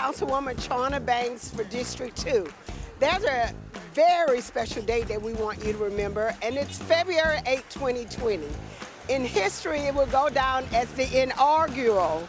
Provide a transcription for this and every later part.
Councilwoman Chawna Banks for District 2. There's a very special date that we want you to remember, and it's February 8, 2020. In history, it will go down as the inaugural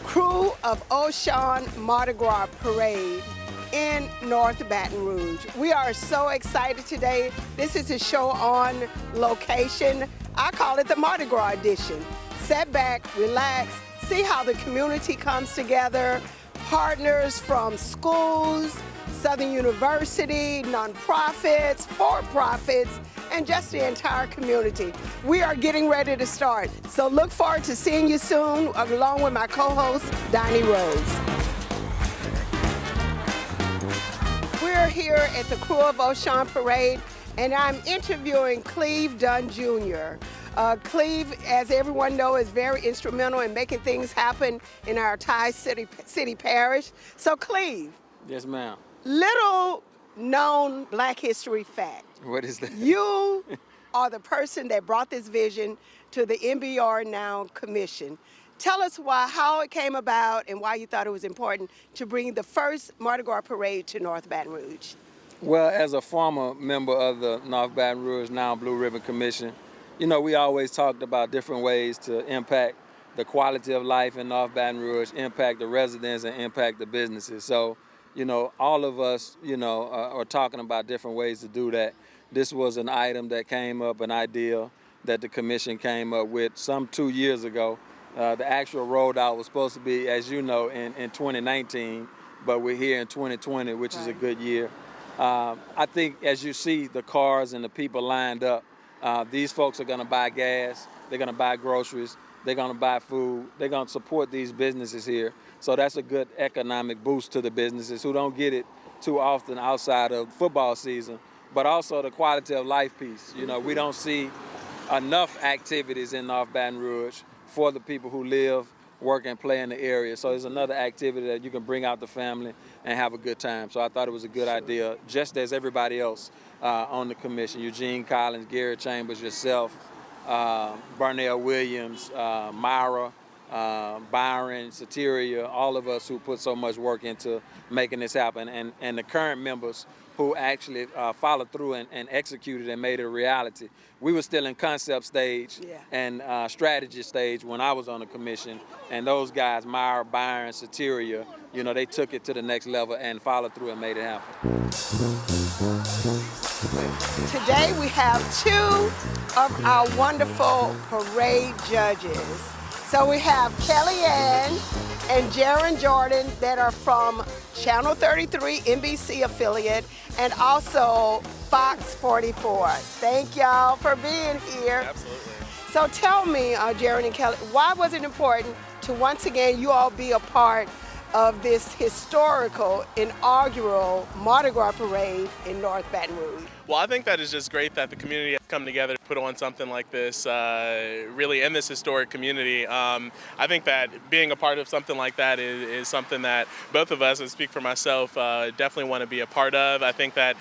Krewe of OSHUN Mardi Gras Parade in North Baton Rouge. We are so excited today. This is a show on location. I call it the Mardi Gras edition. Sit back, relax, see how the community comes together, partners from schools, Southern University, nonprofits, for-profits, and just the entire community. We are getting ready to start. So look forward to seeing you soon, along with my co-host, Donnie Rose. We're here at the Krewe of OSHUN Parade, and I'm interviewing Cleve Dunn Jr. Cleve, as everyone knows, is very instrumental in making things happen in our City Parish. So Cleve. Yes, ma'am. Little known Black history fact. What is that? You are the person that brought this vision to the NBR Now Commission. Tell us how it came about and why you thought it was important to bring the first Mardi Gras parade to North Baton Rouge. Well, as a former member of the North Baton Rouge Now Blue Ribbon Commission, you know, we always talked about different ways to impact the quality of life in North Baton Rouge, impact the residents, and impact the businesses. So, you know, all of us, you know, are talking about different ways to do that. This was an item that came up, an idea that the commission came up with some 2 years ago. The actual rollout was supposed to be, as you know, in 2019, but we're here in 2020, which is a good year. I think as you see the cars and the people lined up, these folks are gonna buy gas, they're gonna buy groceries, they're gonna buy food, they're gonna support these businesses here. So that's a good economic boost to the businesses who don't get it too often outside of football season, but also the quality of life piece. You know, we don't see enough activities in North Baton Rouge for the people who live, work, and play in the area. So it's another activity that you can bring out the family and have a good time. So I thought it was a good idea, just as everybody else on the commission, Eugene Collins, Gary Chambers, yourself, Barnell Williams, Myra, Byron, Soteria, all of us who put so much work into making this happen, and the current members who actually followed through and executed and made it a reality. We were still in concept stage and strategy stage when I was on the commission, and those guys, Myra, Byron, Soteria, you know, they took it to the next level and followed through and made it happen. Today we have two of our wonderful parade judges. So we have Kellyanne and Jaron Jordan that are from Channel 33 NBC affiliate and also Fox 44. Thank y'all for being here. Absolutely. So tell me, Jaron and Kelly, why was it important to once again you all be a part of this historical inaugural Mardi Gras parade in North Baton Rouge? Well, I think that is just great that the community has come together to put on something like this, really in this historic community. I think that being a part of something like that is something that both of us, and speak for myself, definitely want to be a part of. I think that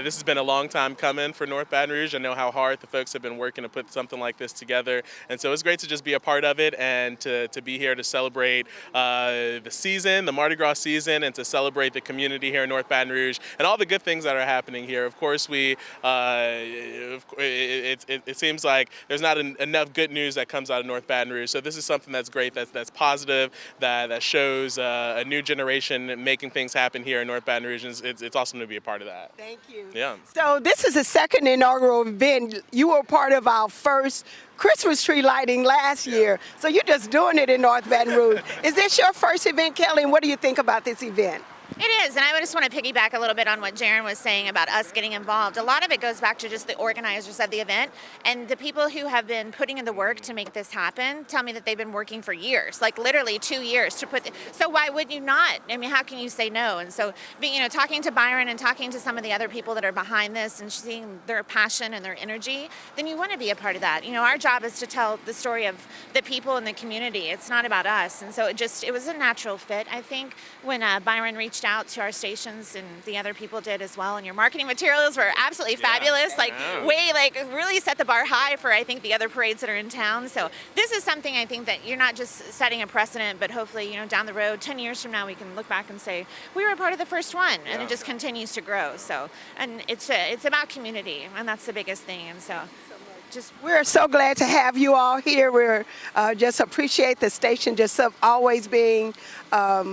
this has been a long time coming for North Baton Rouge. I know how hard the folks have been working to put something like this together. And so it's great to just be a part of it and to be here to celebrate the season, the Mardi Gras season, and to celebrate the community here in North Baton Rouge and all the good things that are happening here. Of course, it seems like there's not enough good news that comes out of North Baton Rouge. So this is something that's great, that's positive, that shows a new generation making things happen here in North Baton Rouge. It's awesome to be a part of that. Thank you. Yeah. So this is the second inaugural event. You were part of our first Christmas tree lighting last year. So you're just doing it in North Baton Rouge. Is this your first event, Kelly? And what do you think about this event? It is, and I just want to piggyback a little bit on what Jaron was saying about us getting involved. A lot of it goes back to just the organizers of the event, and the people who have been putting in the work to make this happen tell me that they've been working for years, like literally 2 years to put. So why would you not? I mean, how can you say no? And so, talking to Byron and talking to some of the other people that are behind this and seeing their passion and their energy, then you want to be a part of that. Our job is to tell the story of the people in the community. It's not about us, and so it was a natural fit. I think when Byron reached reached out to our stations, and the other people did as well. And your marketing materials were absolutely fabulous. Like really set the bar high for, I think, the other parades that are in town. So this is something I think that you're not just setting a precedent, but hopefully, you know, down the road, 10 years from now, we can look back and say we were a part of the first one, and it just continues to grow. So, and it's about community, and that's the biggest thing. And so. We're so glad to have you all here. We're just appreciate the station just always being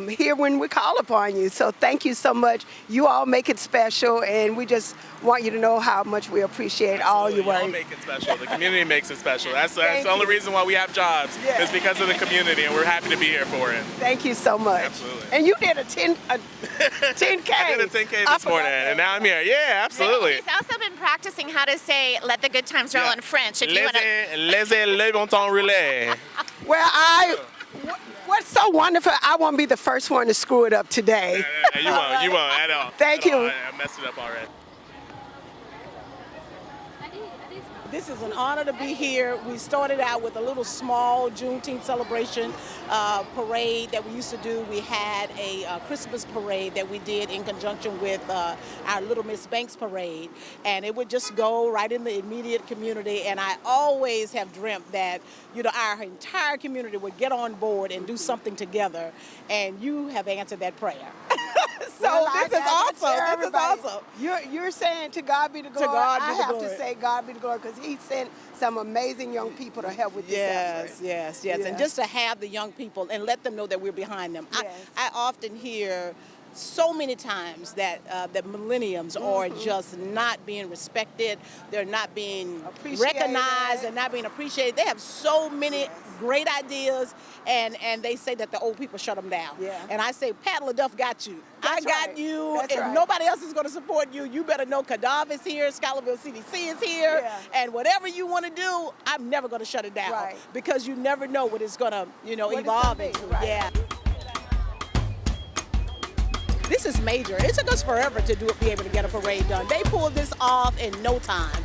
here when we call upon you. So thank you so much. You all make it special, and we just want you to know how much we appreciate all your work. You all make it special. The community makes it special. That's the only reason why we have jobs is because of the community, and we're happy to be here for it. Thank you so much. Absolutely. And you did a 10K. I did a 10K this morning, and now I'm here. Yeah, absolutely. He's also been practicing how to say "let the good times roll" in French. If you want to. Laissez le bon temps rouler. Well, what's so wonderful, I won't be the first one to screw it up today. No, you won't at all. Thank you. I messed it up already. This is an honor to be here. We started out with a little small Juneteenth celebration parade that we used to do. We had a Christmas parade that we did in conjunction with our Little Miss Banks parade, and it would just go right in the immediate community. And I always have dreamt that, you know, our entire community would get on board and do something together, and you have answered that prayer. So this is awesome. This is awesome. You're saying to God be the glory. To God be the I have glory. to say God be the glory, because He sent some amazing young people to help with this effort. Yes. And just to have the young people and let them know that we're behind them. Yes. I often hear so many times that that millenniums are just not being respected. They're not being recognized. They're not being appreciated. They have so many great ideas, and they say that the old people shut them down. Yeah. And I say, Pat LaDuff got you. That's I got right. you. That's If right. nobody else is going to support you, you better know Kadav is here, Scotlandville CDC is here, and whatever you want to do, I'm never going to shut it down. Right. Because you never know what it's going to, What it's evolve gonna be, into. right. Yeah. This is major. It took us forever to be able to get a parade done. They pulled this off in no time.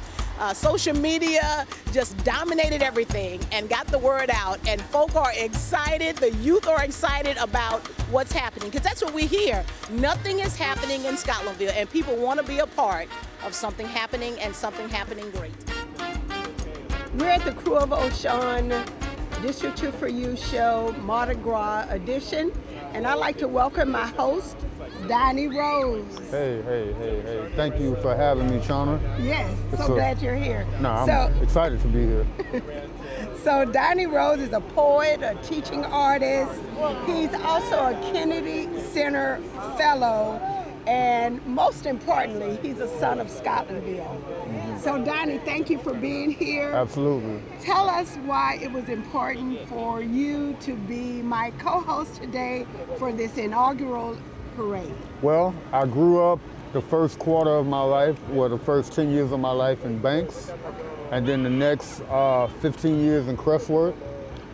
Social media just dominated everything and got the word out, and folk are excited. The youth are excited about what's happening, because that's what we hear. Nothing is happening in Scotlandville, and people want to be a part of something happening, and something happening great. We're at the Krewe of OSHUN District 2 for You show, Mardi Gras edition, and I'd like to welcome my host, Donnie Rose. Hey. Thank you for having me, Shauna. Yes, so glad you're here. No, I'm excited to be here. So Donnie Rose is a poet, a teaching artist. He's also a Kennedy Center Fellow, and most importantly, he's a son of Scotlandville. So Donnie, thank you for being here. Absolutely. Tell us why it was important for you to be my co-host today for this inaugural parade. Well, I grew up the first quarter of my life, the first 10 years of my life in Banks, and then the next 15 years in Crestworth.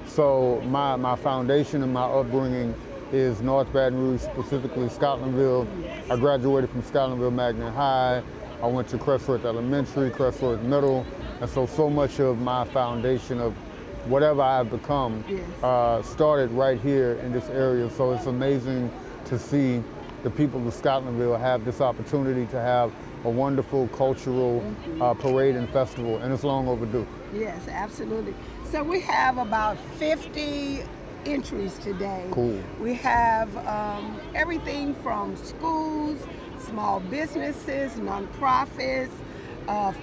So my foundation and my upbringing is North Baton Rouge, specifically Scotlandville. I graduated from Scotlandville Magnet High. I went to Crestworth Elementary, Crestworth Middle, and so much of my foundation of whatever I've become started right here in this area. So it's amazing to see the people of Scotlandville have this opportunity to have a wonderful cultural parade and festival, and it's long overdue. Yes, absolutely. So we have about 50 entries today. Cool. We have everything from schools, small businesses, nonprofits,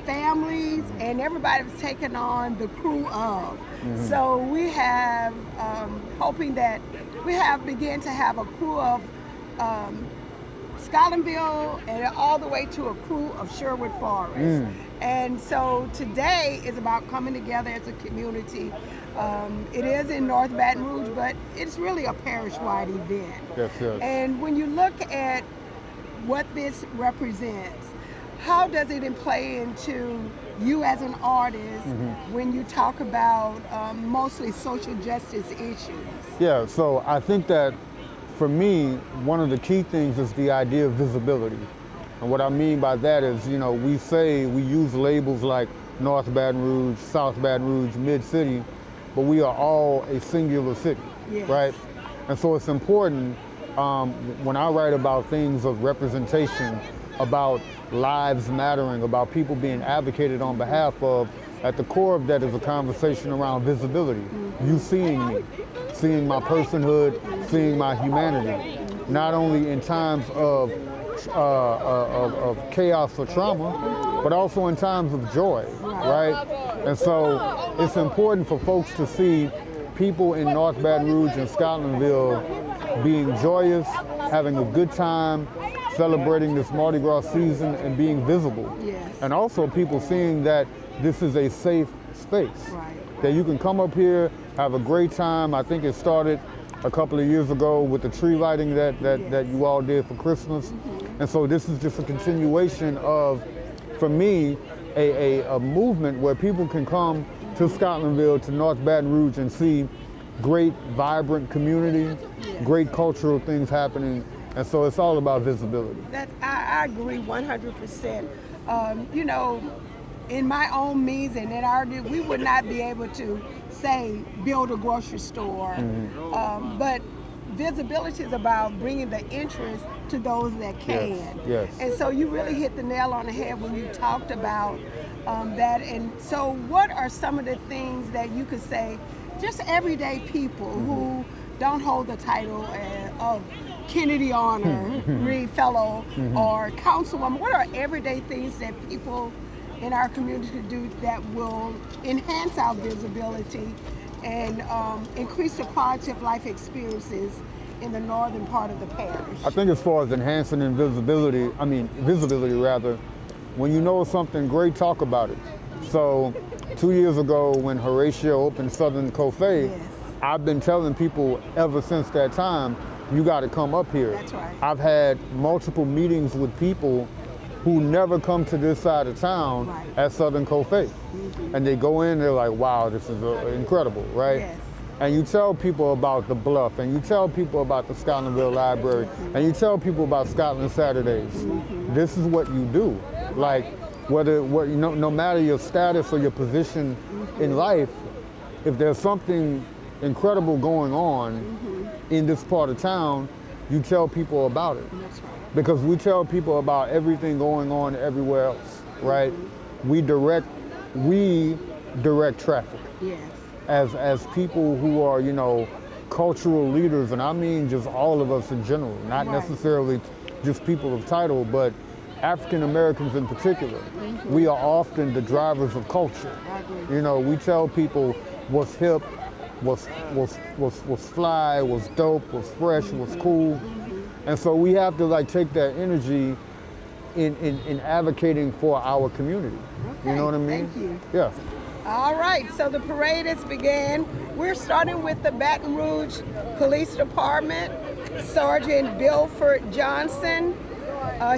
families, and everybody was taking on the crew of. So we have, hoping that we have begun to have a crew of Scotlandville and all the way to a crew of Sherwood Forest. And so today is about coming together as a community. It is in North Baton Rouge, but it's really a parish-wide event. Yes. And when you look at what this represents, how does it play into you as an artist when you talk about mostly social justice issues? Yeah, so I think that for me, one of the key things is the idea of visibility. And what I mean by that is, we use labels like North Baton Rouge, South Baton Rouge, Mid-City, but we are all a singular city, right? And so it's important when I write about things of representation, about lives mattering, about people being advocated on behalf of, at the core of that is a conversation around visibility. You seeing me, seeing my personhood, seeing my humanity, not only in times of chaos or trauma, but also in times of joy, right? And so it's important for folks to see people in North Baton Rouge and Scotlandville being joyous, having a good time, celebrating this Mardi Gras season and being visible. Yes. And also people seeing that this is a safe space, Right. that you can come up here, have a great time. I think it started a couple of years ago with the tree lighting that you all did for Christmas. And so this is just a continuation of, for me, a movement where people can come to Scotlandville, to North Baton Rouge and see great, vibrant community, great cultural things happening. And so it's all about visibility. I agree 100%. You know, in my own means and in our, we would not be able to say build a grocery store, but visibility is about bringing the interest to those that can. Yes. And so you really hit the nail on the head when you talked about that. And so what are some of the things that you could say, just everyday people who don't hold the title of Kennedy Honor, Reed Fellow, or Councilwoman, what are everyday things that people in our community could do that will enhance our visibility and increase the quality of life experiences in the northern part of the parish? I think as far as enhancing visibility rather, when you know something great, talk about it. So 2 years ago when Horatio opened Southern Coffee, I've been telling people ever since that time, you got to come up here. That's right. I've had multiple meetings with people who never come to this side of town at Southern Coffee. And they go in, they're like, wow, this is incredible, right? Yes. And you tell people about the Bluff, and you tell people about the Scotlandville Library, and you tell people about Scotland Saturdays. This is what you do. Like, no matter your status or your position in life, if there's something incredible going on in this part of town, you tell people about it. That's right. Because we tell people about everything going on everywhere else, right? We direct traffic. Yes. As people who are, you know, cultural leaders, and I mean just all of us in general, not necessarily just people of title, but African Americans in particular. We are often the drivers of culture. You know, we tell people what's hip, what's fly, what's dope, what's fresh, what's cool. And so we have to like take that energy in advocating for our community. Okay, you know what I mean? thank you. Yeah. All right, so the parade has began. We're starting with the Baton Rouge Police Department, Sergeant Bilford Johnson.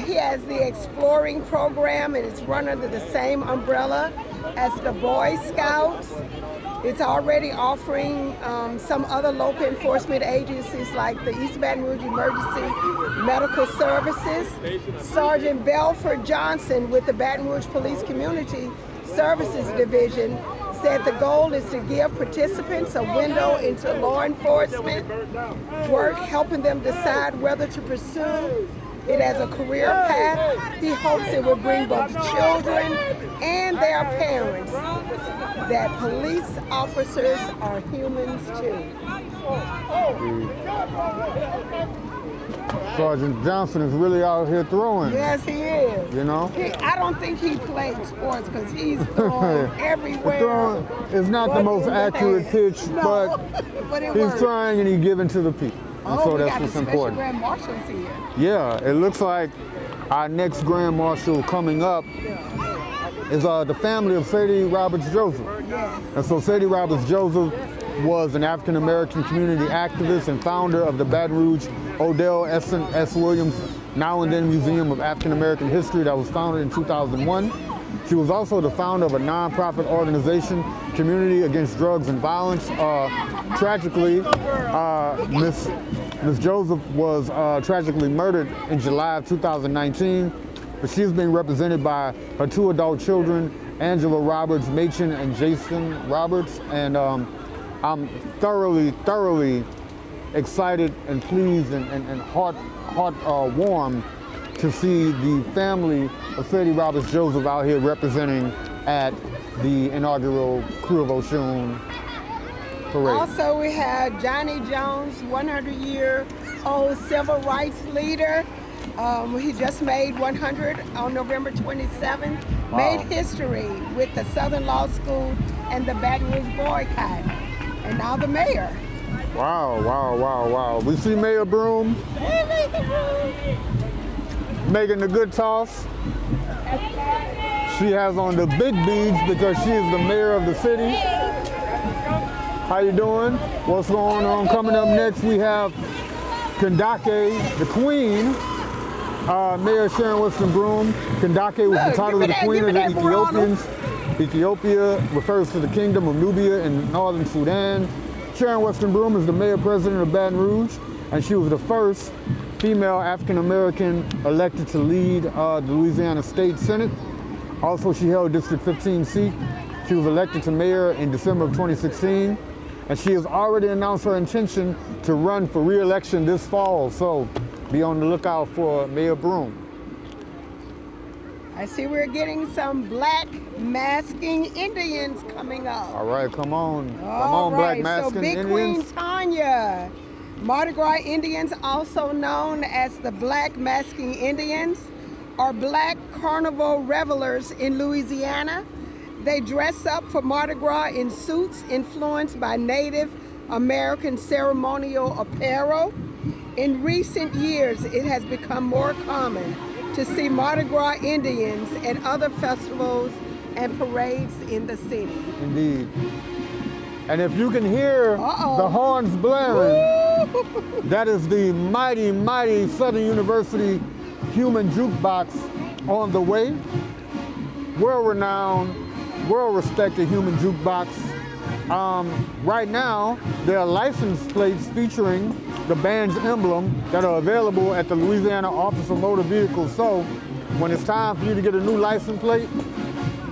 He has the Exploring program, and it's run under the same umbrella as the Boy Scouts. It's already offering some other local enforcement agencies like the East Baton Rouge Emergency Medical Services. Sergeant Belford Johnson with the Baton Rouge Police Community Services Division said the goal is to give participants a window into law enforcement work, helping them decide whether to pursue it as a career path. He hopes it will bring both children and their parents that police officers are humans too. Sergeant Johnson is really out here throwing. Yes, he is. You know? I don't think he played sports because he's throwing everywhere. It's not the most accurate pitch, no, but he's works. trying and he's giving to the people. And so that's what's important. Grand Marshals here. Yeah, it looks like our next Grand Marshal coming up is the family of Sadie Roberts Joseph. Yes. And so Sadie Roberts Joseph was an African American community activist and founder of the Baton Rouge Odell S. Williams Now and Then Museum of African American History that was founded in 2001. She was also the founder of a nonprofit organization, Community Against Drugs and Violence. Tragically, Miss Joseph was tragically murdered in July of 2019, but she's being represented by her two adult children, Angela Roberts Machen and Jason Roberts, and I'm thoroughly excited and pleased and heart warmed to see the family of Freddie Roberts Joseph out here representing at the inaugural Krewe of OSHUN parade. Also, we have Johnny Jones, 100-year-old civil rights leader. He just made 100 on November 27th. Wow. Made history with the Southern Law School and the Baton Rouge boycott. And now the mayor. Wow, wow, wow, wow. We see Mayor Broom making the good toss. She has on the big beads because she is the mayor of the city. How you doing? What's going on? Coming up next, we have Kandake, the queen, Mayor Sharon Weston Broom. Kandake was the title of the queen of the Ethiopians. Ethiopia refers to the kingdom of Nubia in northern Sudan. Sharon Weston Broom is the mayor president of Baton Rouge, and she was the first female African-American elected to lead the Louisiana State Senate. Also, she held District 15 seat. She was elected to mayor in December of 2016, and she has already announced her intention to run for re-election this fall, so be on the lookout for Mayor Broom. I see we're getting some black masking Indians coming up. All right, come on. Come on, black masking so Big Indians. Queen Tanya. Mardi Gras Indians, also known as the Black Masking Indians, are black carnival revelers in Louisiana. They dress up for Mardi Gras in suits influenced by Native American ceremonial apparel. In recent years, it has become more common to see Mardi Gras Indians at other festivals and parades in the city. Indeed. And if you can hear the horns blaring, that is the mighty, mighty Southern University Human Jukebox on the way. World-renowned, world-respected Human Jukebox. Right now, there are license plates featuring the band's emblem that are available at the Louisiana Office of Motor Vehicles. So when it's time for you to get a new license plate,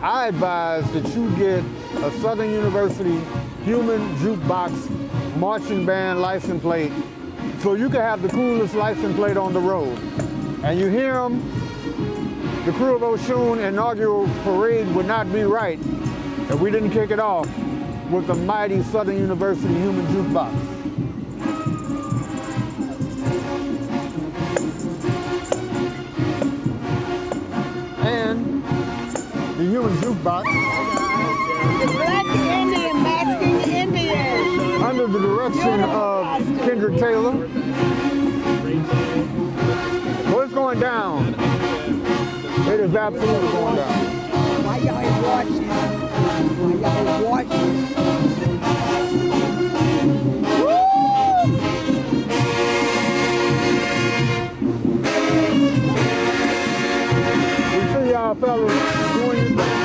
I advise that you get a Southern University Human Jukebox marching band license plate so you can have the coolest license plate on the road. And you hear them, the Krewe of OSHUN inaugural parade would not be right if we didn't kick it off with the mighty Southern University Human Jukebox. And the Human Jukebox, the Black Indian Masking Indians, under the direction of Kendrick Taylor. Well, it's going down. It is absolutely going down. Why y'all watching? Why y'all watching? We see y'all fellas doing your thing.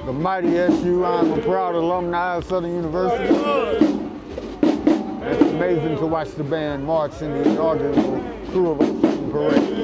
The mighty SU, I'm a proud alumni of Southern University. It's amazing to watch the band march in the inaugural Krewe of OSHUN parade.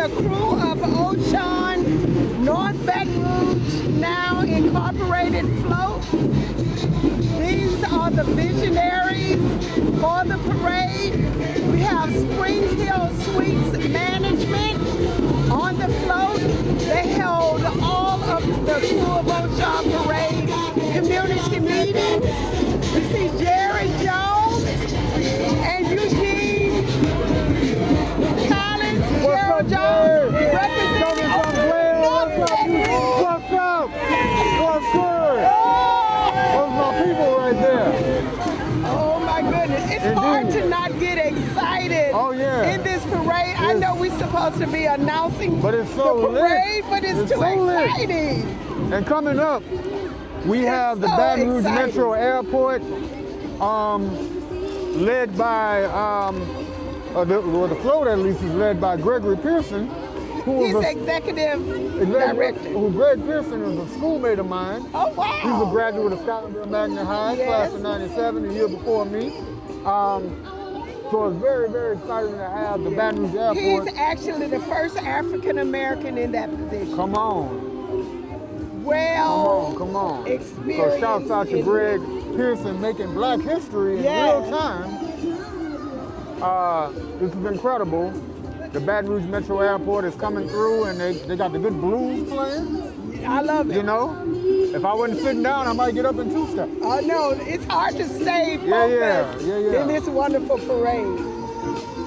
Krewe of OSHUN, North Baton Rouge, now incorporated float. These are the visionaries for the parade. We have Spring Hill Suites Management on the float. They held all of the Krewe of OSHUN parade community meetings. We see Jerry Jones. I know we're supposed to be announcing But it's so the parade, lit. but it's too so lit. exciting. And coming up, we have the so Baton Rouge exciting. Metro Airport, led by, the float at least is led by Gregory Pearson, who He's was executive director. Greg Pearson is a schoolmate of mine. Oh, wow. He's a graduate of Scotlandville Magna High, Yes. class of '97, the year before me. So it's very, very exciting to have the Baton Rouge Airport. He's actually the first African American in that position. Come on. Well, Come on. So experience shouts out to in- Greg Pearson making Black history in Yes. real time. This is incredible. The Baton Rouge Metro Airport is coming through and they got the good blues playing. I love it. You know, if I wasn't sitting down, I might get up in two-step. I know it's hard to stay Yeah, focused yeah. in this wonderful parade.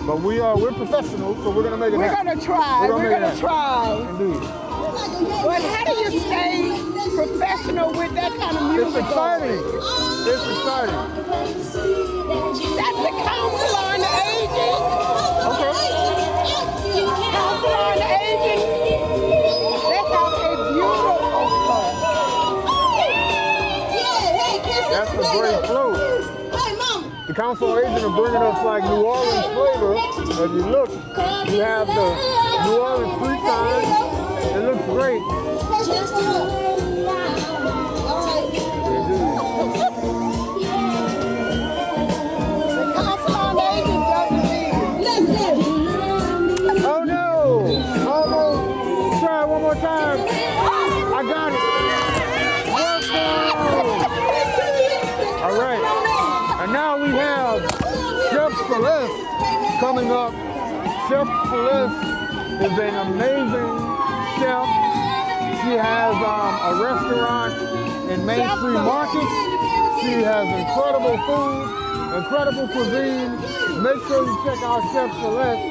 But we're professionals, so we're gonna make it We're happen. gonna try. We're make it gonna happen. try. Indeed. But how do you stay professional with that kind of music? It's exciting. It's exciting. That's the Council on Aging. Okay. Council on Aging. They have a beautiful float. That's a great float. The Council on Aging are bringing us like New Orleans flavor. As you look, you have the New Orleans street sign. It looks great. The Council on Aging doesn't leave. Oh no! Almost. Try it one more time. I got it. Let's go! All right. And now we have Chef Celeste coming up. Chef Celeste is an amazing chef. She has a restaurant in Main Street Market. She has incredible food, incredible cuisine. Make sure you check out Chef Celeste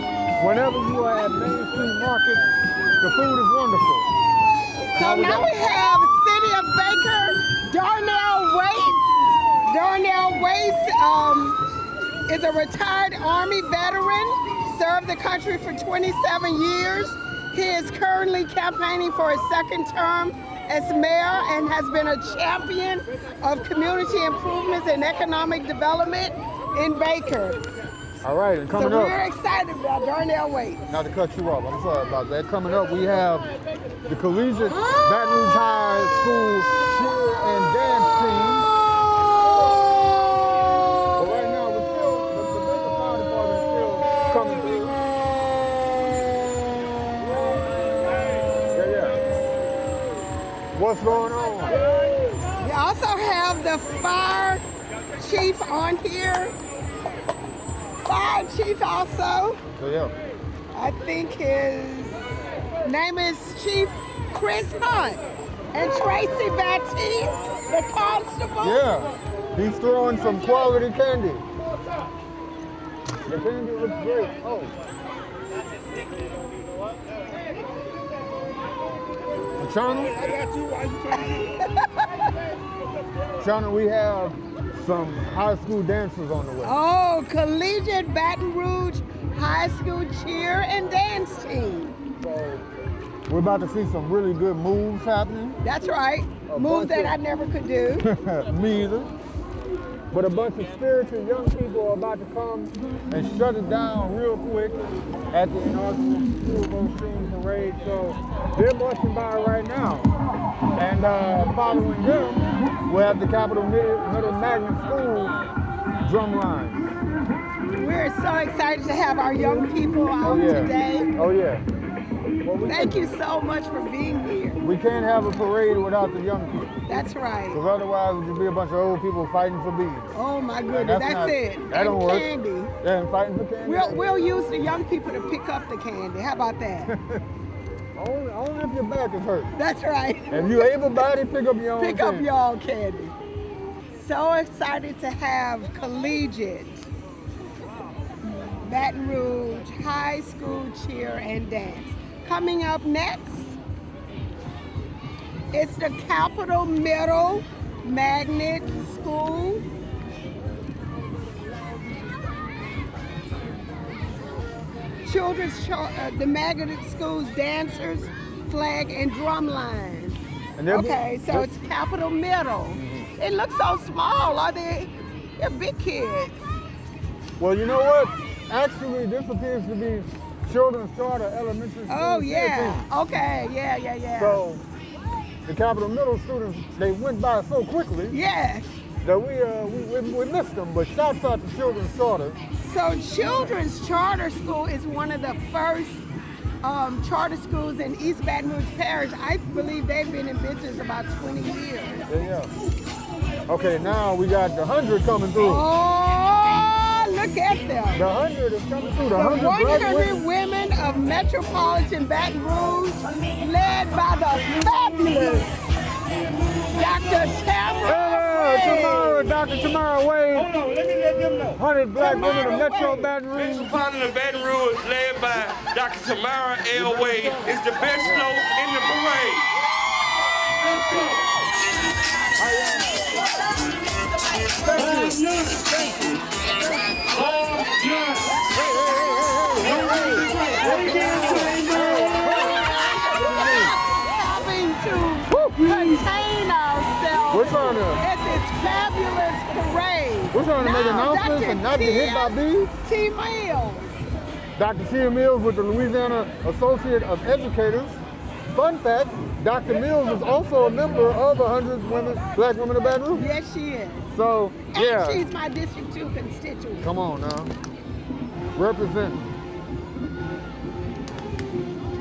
whenever you are at Main Street Market. The food is wonderful. So now we have City of Baker, Darnell Waits. Darnell Waits is a retired Army veteran, served the country for 27 years. He is currently campaigning for his second term as mayor and has been a champion of community improvements and economic development in Baker. All right, and So coming we're up, excited about Darnell Waits. not to cut you off, I'm sorry about that. Coming up, we have the Collegiate Baton Rouge High School cheer and dance team. But right now, we're still, the Baker Fire Department is still coming through. Yeah. What's going on? We also have the fire chief on here. Fire chief also. So yeah. I think his name is Chief Chris Hunt. And Tracy Baptiste, the constable. Yeah, he's throwing some quality candy. The candy looks great. Oh. Channel? Channel, we have some high school dancers on the way. Oh, Collegiate Baton Rouge High School Cheer and Dance Team. So we're about to see some really good moves happening. That's right. Moves that I never could do. Me either. But a bunch of spirited young people are about to come and shut it down real quick at the inaugural School of OSHUN parade. So they're marching by right now. And following them, we'll have the Capital Middle Magnet School drum line. We're so excited to have our young people out today. Oh yeah. Well, Thank you so much for being here. We can't have a parade without the young people. That's right. Because otherwise it would be a bunch of old people fighting for beads. Oh my goodness, that's it. That don't And work. candy. Yeah, and fighting for candy. We'll use the young people to pick up the candy. How about that? Only if your back is hurt. That's right. If you're able-bodied, pick up your own Pick up candy. your own candy. So excited to have Collegiate Baton Rouge High School Cheer and Dance. Coming up next, it's the Capital Middle Magnet School. the magnet schools, dancers, flag, and drum line. And Okay, so it's Capital Middle. It looks so small. They're big kids. Well, you know what? Actually, this appears to be Children's Charter Elementary School. Oh, yeah. team. Okay, yeah. So the Capital Middle students, they went by so quickly Yes. that we missed them. But shouts out to Children's Charter. So Children's Charter School is one of the first charter schools in East Baton Rouge Parish. I believe they've been in business about 20 years. Yeah. Okay, now we got the 100 coming through. Oh, look at them. The 100 is coming through. The The 100 black 100 women of Metropolitan Baton Rouge, led by the fabulous Dr. Tamara. Dr. Tamara Wade. Hold on, let me let them know. 100 black women of Tamara Metro Wade. Baton Rouge. Metropolitan Baton Rouge, led by Dr. Tamara L. Wade, is the best float in the parade. Let's go. Having to contain ourselves We're trying to- at this fabulous parade. We're trying to make Now, announcements Dr. and not get hit by bees. T. Mills. Dr. Tia Mills with the Louisiana Associate of Educators. Fun fact, Dr. Mills is also a member of 100 black women of Baton Rouge. Yes, she is. So, And yeah. she's my District 2 constituent. Come on now. Represent.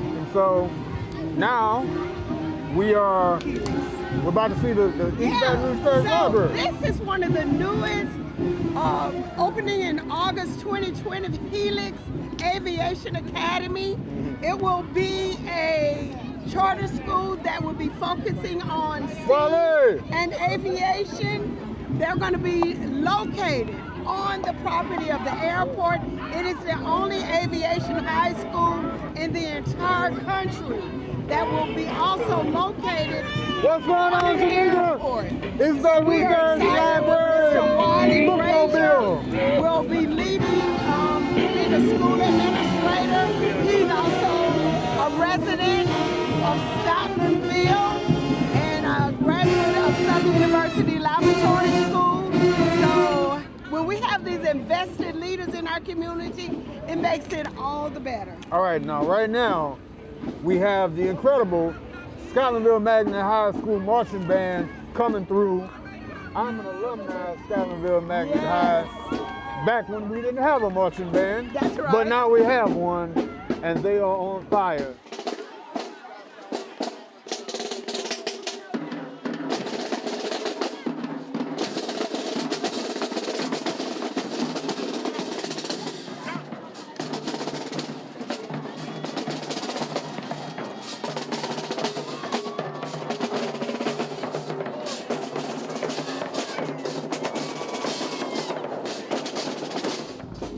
And so now we're about to see the East Baton Rouge Parish Library. This is one of the newest, opening in August 2020, Helix Aviation Academy. It will be a charter school that will be focusing on Wale! and aviation. They're going to be located on the property of the airport. It is the only aviation high school in the entire country that will be also located What's going on, on the Tamika? airport. It's the We are Research excited. Library. Mr. Wally Bookmobile. Frazier will be leading, being a school administrator. He's also a resident of Scotlandville and a graduate of Southern University Laboratory School. So when we have these invested leaders in our community, it makes it all the better. All right, now, right now, we have the incredible Scotlandville Magnet High School Marching Band coming through. I'm an alumni of Scotlandville Magnet Yes. High. Back when we didn't have a marching band. That's right. But now we have one, and they are on fire.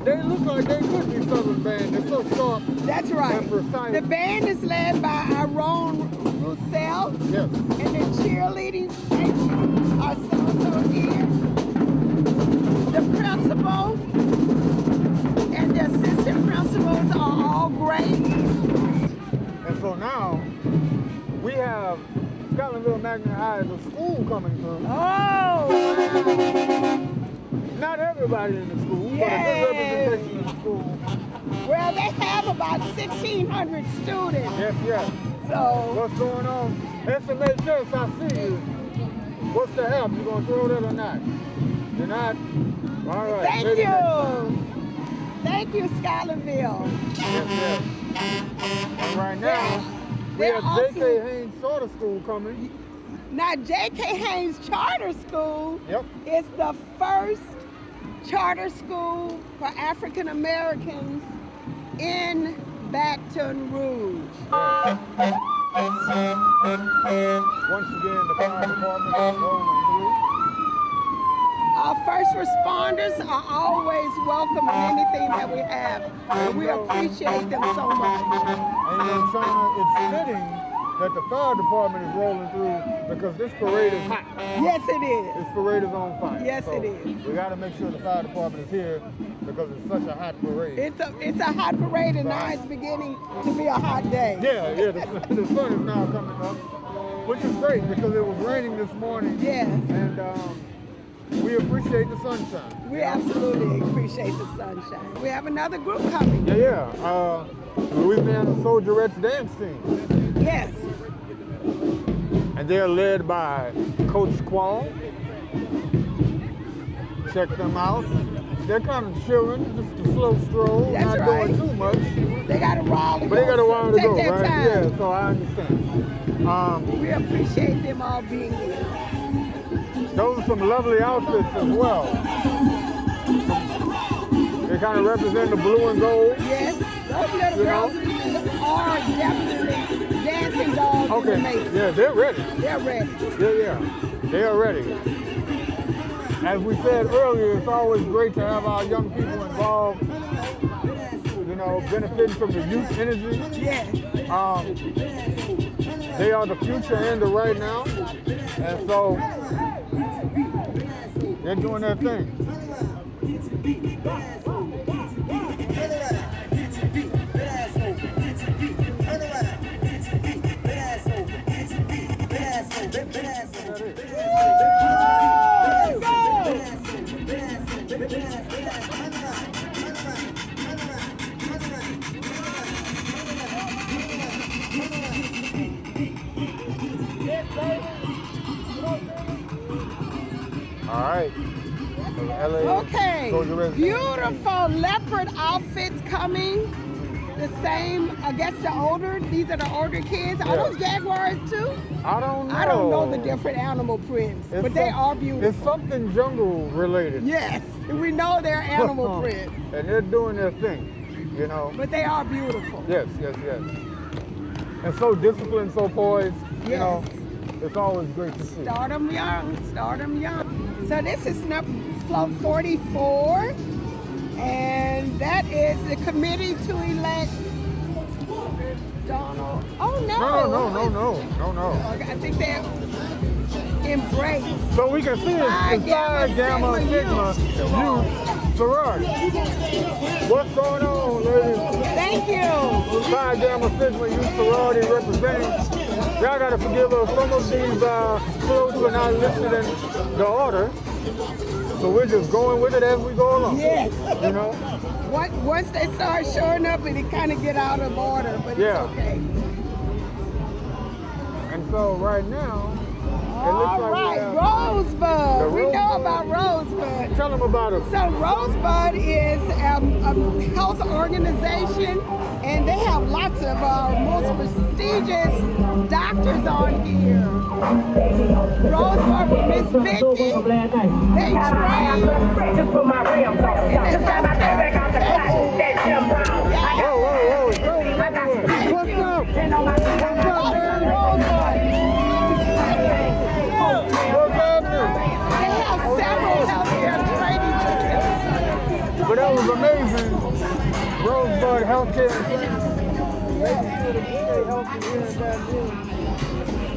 They look like they could be Southern Band. They're so sharp. That's right. And precise. The band is led by Aaron Roussel, Yes. and the cheerleading stations are so here. The principal and the assistant principals are all great. And so now we have Scotlandville Magnet High as a school coming through. Oh, Not everybody in the school, Yes. but a good representation of the school. well, they have about 1,600 students. Yes. So, What's going on? SMHS, I see you. What's the help? You gonna throw that or not? You're not? All right. thank maybe next time. you. Thank you, Scotlandville. Yes. And right now, we They're have J.K. also- Haynes Charter School coming. Now, J.K. Haynes Charter School Yep. is the first charter school for African Americans in Baton Rouge. Once again, the fire department is rolling through. Our first responders are always welcome in anything that we have, and we appreciate them so much. And then China, it's fitting that the fire department is rolling through because this parade is hot. Yes, it is. This parade is on fire. Yes, so it is. We got to make sure the fire department is here because it's such a hot parade. It's a hot parade, and now it's beginning to be a hot day. Yeah, the sun is now coming up, which is great because it was raining this morning. Yes. And we appreciate the sunshine. We absolutely appreciate the sunshine. We have another group coming. Yeah. Louisiana Soldierettes dance team. Yes. And they're led by Coach Quall. Check them out. They're kind of chilling, just a slow stroll, That's not right. doing too much. They got a while to go. But they got a while to Take go, their right? time. Yeah, so I understand. We appreciate them all being here. Those are some lovely outfits as well. They kind of represent the blue and gold. Yes, those little girls are definitely dancing dolls in the making. Yeah, they're ready. They're ready. Yeah, they are ready. As we said earlier, it's always great to have our young people involved, you know, benefiting from the youth energy. Yes. They are the future and the right now, and so they're doing their thing. All right. Okay. Beautiful leopard outfits coming. The same, I guess these are the older kids. Are those jaguars too? I don't know. I don't know the different animal prints, but they are beautiful. It's something jungle related. Yes, we know they're animal print. And they're doing their thing, you know. But they are beautiful. Yes. And so disciplined, so poised, you know. It's always great to see. Start them young. So this is float 44, and that is the committee to elect Donald. Oh no. I think they're embraced. So we can see it's Phi Gamma Sigma Youth Sorority. What's going on, ladies? Thank you. Phi Gamma Sigma Youth Sorority representing. Y'all gotta forgive us. Some of these floats are not listed in the order. So we're just going with it as we go along. Yes. You know? Once they start showing up, it kind of get out of order, but it's okay. And so right now, all right, Rosebud. We know about Rosebud. Tell them about it. So Rosebud is a health organization, and they have lots of most prestigious doctors on here. Rosebud with Miss Vicky. They train in the Whoa. What's up? They have several healthcare training facilities. But that was amazing. Rosebud Healthcare.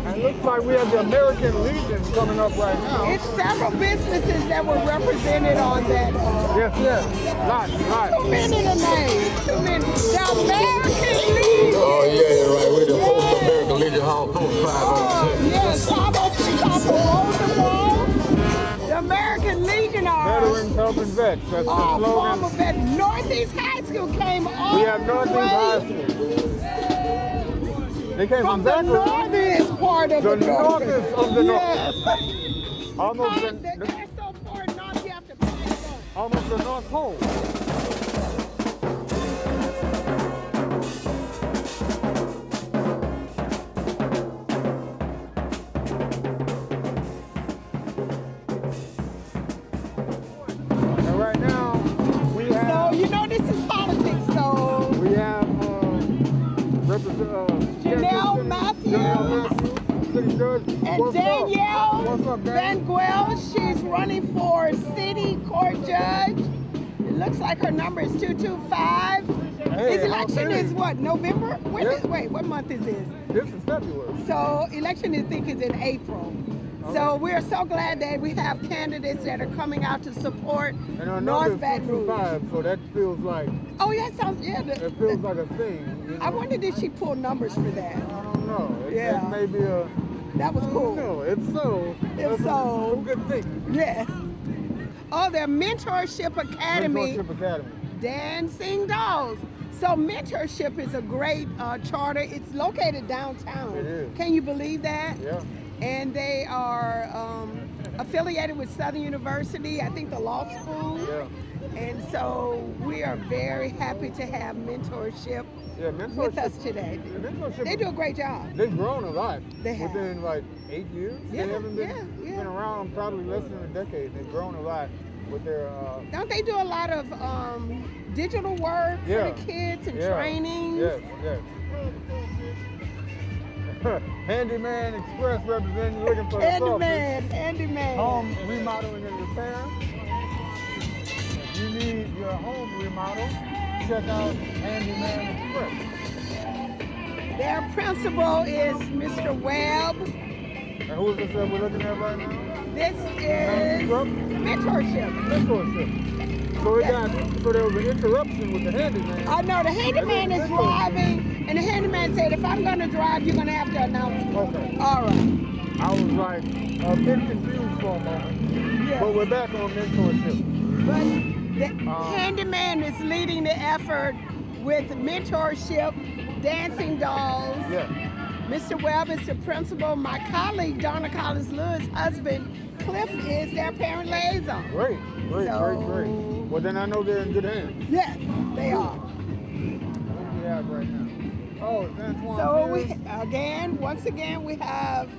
And it looks like we have the American Legion coming up right now. It's several businesses that were represented on that. Yes. Lots. Too many to name. Too many. The American Legion. Oh, yeah, right. We're the Post American Legion Hall Post 506. Yes, 506 off of Roosevelt. The American Legion are Veterans helping vets. That's the slogan. former vets. Northeast High School came all We have Northeast High School. They came from the northern part of the northest of the north. Yes. Almost They're so far north you have to pass on. almost the North Pole. And right now, we have... So, you know this is politics, so... We have Janelle Matthews City Judge. and Danielle What's up, Dan? Benguel. She's running for City Court Judge. It looks like her number is 225. Hey, His election is what, November? When Yeah. is, wait, what month is this? This is February. So election I think is in April. So we're so glad that we have candidates that are coming out to support And I know North there's Baton Rouge. 225, so that feels like, Oh, yeah, sounds, yeah. it feels like a thing. You know? I wonder did she pull numbers for that? I don't know. Yeah. It may be a, That was cool. no, if so, If that's so- a good thing. Yes. Oh, their Mentorship Academy, Mentorship Academy. Dancing Dolls. So Mentorship is a great charter. It's located downtown. It is. Can you believe that? Yeah. And they are affiliated with Southern University, I think the law school. Yeah. And so we are very happy to have mentorship Yeah, mentorship. with us today. The mentorship. They do a great job. They've grown a lot. They have. Within like 8 years. Yeah, They haven't been, yeah. been around probably less than a decade. They've grown a lot with their. Don't they do a lot of digital work Yeah. for the kids and Yeah. trainings? Yes, yes. Handyman Express representing looking for the Handyman. home remodeling and repair. If you need your home remodeled, check out Handyman Express. Their principal is Mr. Webb. And who is this that we're looking at right now? This is mentorship. Mentorship. So, so there was an interruption with the handyman. I know the handyman is driving, and the handyman said, if I'm going to drive, you're going to have to announce me. Okay. All right. I was like a bit confused for a moment. Yeah. But we're back on mentorship. But the handyman is leading the effort with mentorship, dancing dolls. Yeah. Mr. Webb is the principal. My colleague, Donna Collins-Lewis' husband, Cliff, is their parent liaison. Great, great, So- great. Well, then I know they're in good hands. Yes, they are. What do we have right now? Oh, it's Antoine. So Pierce. once again, we have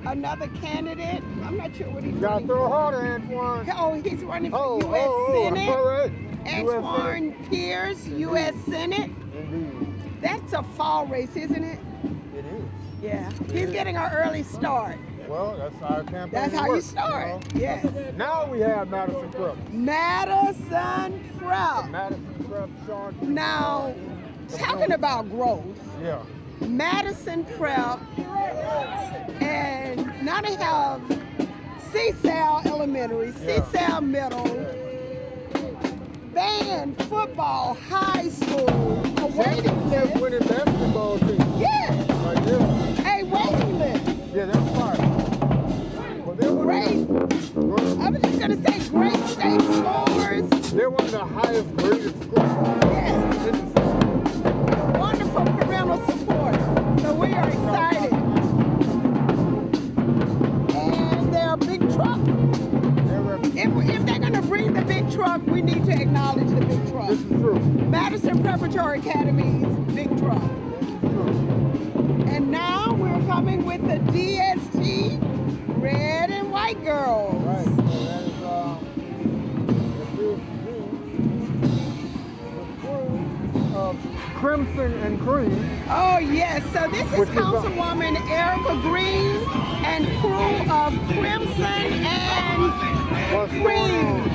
another candidate. I'm not sure what he's Gotta running throw for. harder, Antoine. Oh, he's running for Oh, U.S. Senate. all right. Antoine Pierce, U.S. Senate. Indeed. That's a fall race, isn't it? It is. Yeah. He's getting an early start. Well, that's our campaign. That's how you works, start. know? Yes. Now we have Madison Prep. Madison Prep. Madison Prep, Sean. Now, talking about growth, Yeah. Madison Prep, and now they have Seasal Elementary, Yeah. Seasal Middle, band, football, high school, a waiting list. Winning basketball team. Yes, Right there. a waiting list. Yeah, that's fine. Well, they're Great. I was just gonna say great state scores. They're one of the highest graded schools Yes. in the city. Wonderful parental support. So we are excited. And they're a big truck. If they're going to bring the big truck, we need to acknowledge the big truck. This is true. Madison Preparatory Academy's big truck. And now we're coming with the DST Red and White Girls. Right. So that is Crimson and Cream. Oh, yes. So this is Which is, Councilwoman Erica Green and crew of Crimson and What's going Cream. on?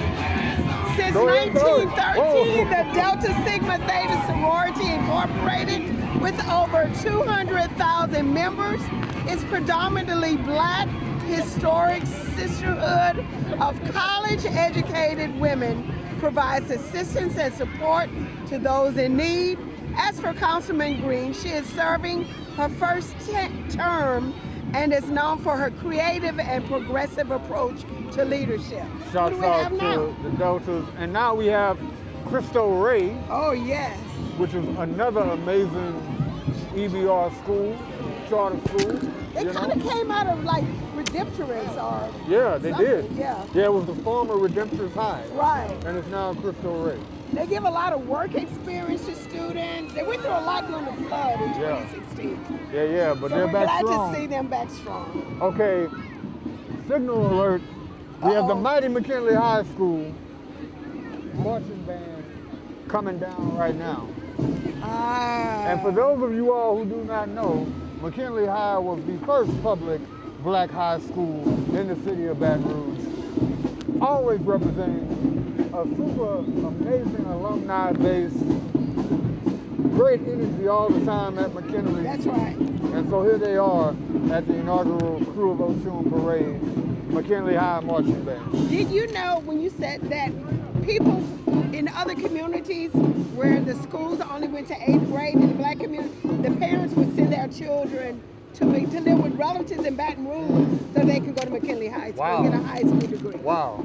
Since Go ahead, go ahead. 1913, the Delta Sigma Theta Sorority Incorporated, with over 200,000 members, is predominantly black, historic sisterhood of college-educated women, provides assistance and support to those in need. As for Councilman Green, she is serving her first term and is known for her creative and progressive approach to leadership. What Shouts do we out have to now? the Deltas. And now we have Cristo Ray, Oh, yes. which is another amazing EBR school, charter school. They you kind of know? came out of like Redemptorists or Yeah, they something, did. yeah. Yeah, it was the former Redemptor's High. right. And it's now Cristo Ray. They give a lot of work experience to students. They went through a lot during the flood in Yeah. 2016. Yeah, but So they're we're back glad strong. to see them back strong. Okay, signal alert. We have the Uh-oh. mighty McKinley High School marching band coming down right now. And for those of you all who do not know, McKinley High was the first public black high school in the city of Baton Rouge, always representing a super amazing alumni base great energy all the time at McKinley. That's right. And so here they are at the inaugural Crew of OSHUN parade, McKinley High Marching Band. Did you know when you said that people in other communities where the schools only went to 8th grade in the black community, the parents would send their children to live with relatives in Baton Rouge so they could go to McKinley High School and get a high school degree. Wow.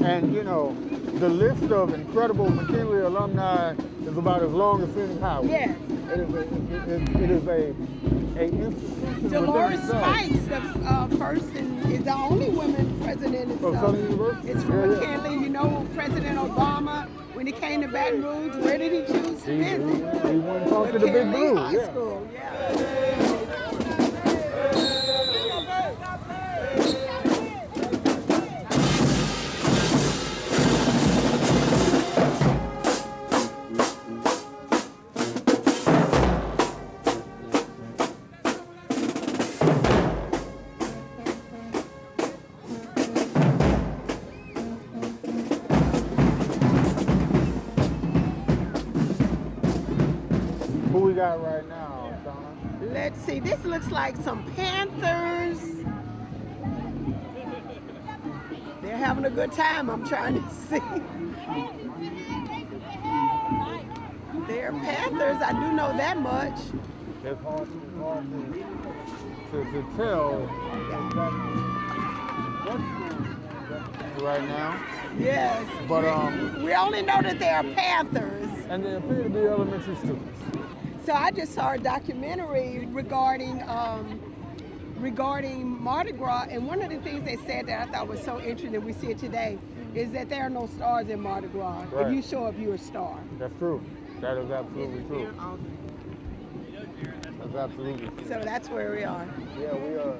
And you know, the list of incredible McKinley alumni is about as long as any highway. Yes. It is a institution. Dolores Spikes, the first and is the only woman president in Southern University. It's from McKinley. You know, President Obama, when he came to Baton Rouge, where did he choose to visit? He went and talked to the Big Blue. High School. Yeah. Who we got right now, Shauna? Let's see. This looks like some Panthers. They're having a good time. I'm trying to see. They're Panthers. I do know that much. It's hard to tell right now. Yes. But we only know that they are Panthers. And they appear to be elementary students. So I just saw a documentary regarding Mardi Gras, and one of the things they said that I thought was so interesting, we see it today, is that there are no stars in Mardi Gras. Right. If you show up, you're a star. That's true. That is absolutely true. That's absolutely true. So that's where we are. Yeah, we are.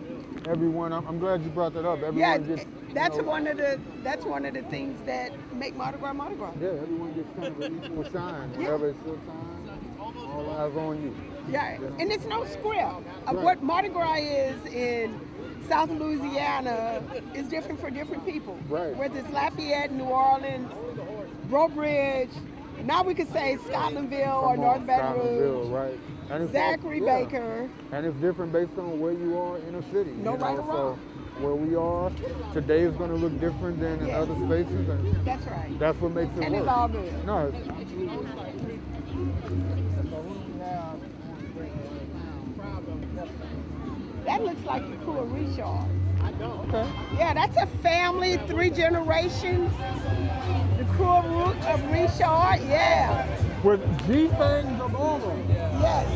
Everyone, I'm glad you brought that up. Everyone Yeah, gets, that's one of the things that make Mardi Gras Mardi Gras. Yeah, everyone gets kind of an equal shine. Whenever it's your time, all eyes on you. Yeah, You know? and it's no script. Right. What Mardi Gras is in South Louisiana is different for different people. Right. Whether it's Lafayette, New Orleans, Breaux Bridge, now we could say Scotlandville or North Baton Rouge. Right. And it's Zachary Baker. And it's different based on where you are in a city. No right or wrong. So where we are today is going to look different than in other spaces, and That's right. that's what makes it And work. it's all good. No, it's absolutely. That looks like the crew of Richard. Okay. Yeah, that's a family, 3 generations. The crew of Richard, yeah. With G-Fangs of Auburn. Yes.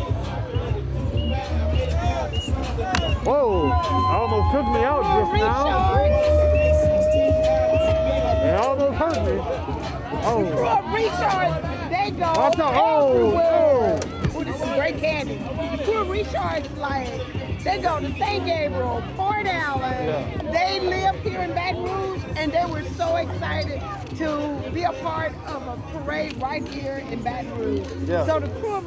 Whoa, almost took me out just now. It almost hurt me. The crew of Richard, they go Watch out. everywhere. Oh, this is great candy. The crew of Richard's like, they go to St. Gabriel, Port Allen. Yeah. They live here in Baton Rouge, and they were so excited to be a part of a parade right here in Baton Rouge. Yeah. So the crew of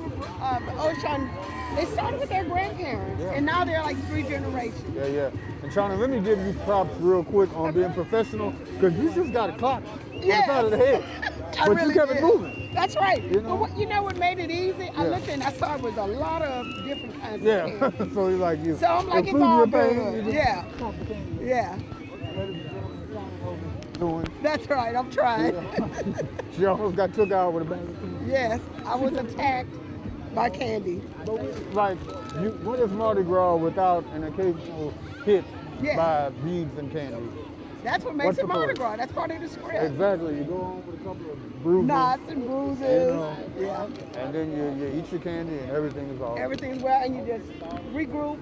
OSHUN, they started with their grandparents, and now they're like 3 generations. Yeah, yeah. And Shauna, let me give you props real quick on being professional, because you just got a clock on the side of the head. I But really you kept did. it moving. That's right. You know? But you know what made it easy? I Yeah. looked and I saw it was a lot of different kinds of Yeah. candy. So you're like you. So I'm like, it's food all your pain, good. you just Yeah. pump the candy. Yeah. Doing. That's right. I'm trying. She almost got took out with a bag of candy. Yes. I was attacked by candy. Like, what is Mardi Gras without an occasional hit Yeah. by beads and candy? That's what makes What's it the Mardi point? Gras. That's part of the script. Exactly. You go home with a couple of bruises. Knots and bruises. You know, Yeah. and then you eat your candy and everything is all. Everything's well, and you just regroup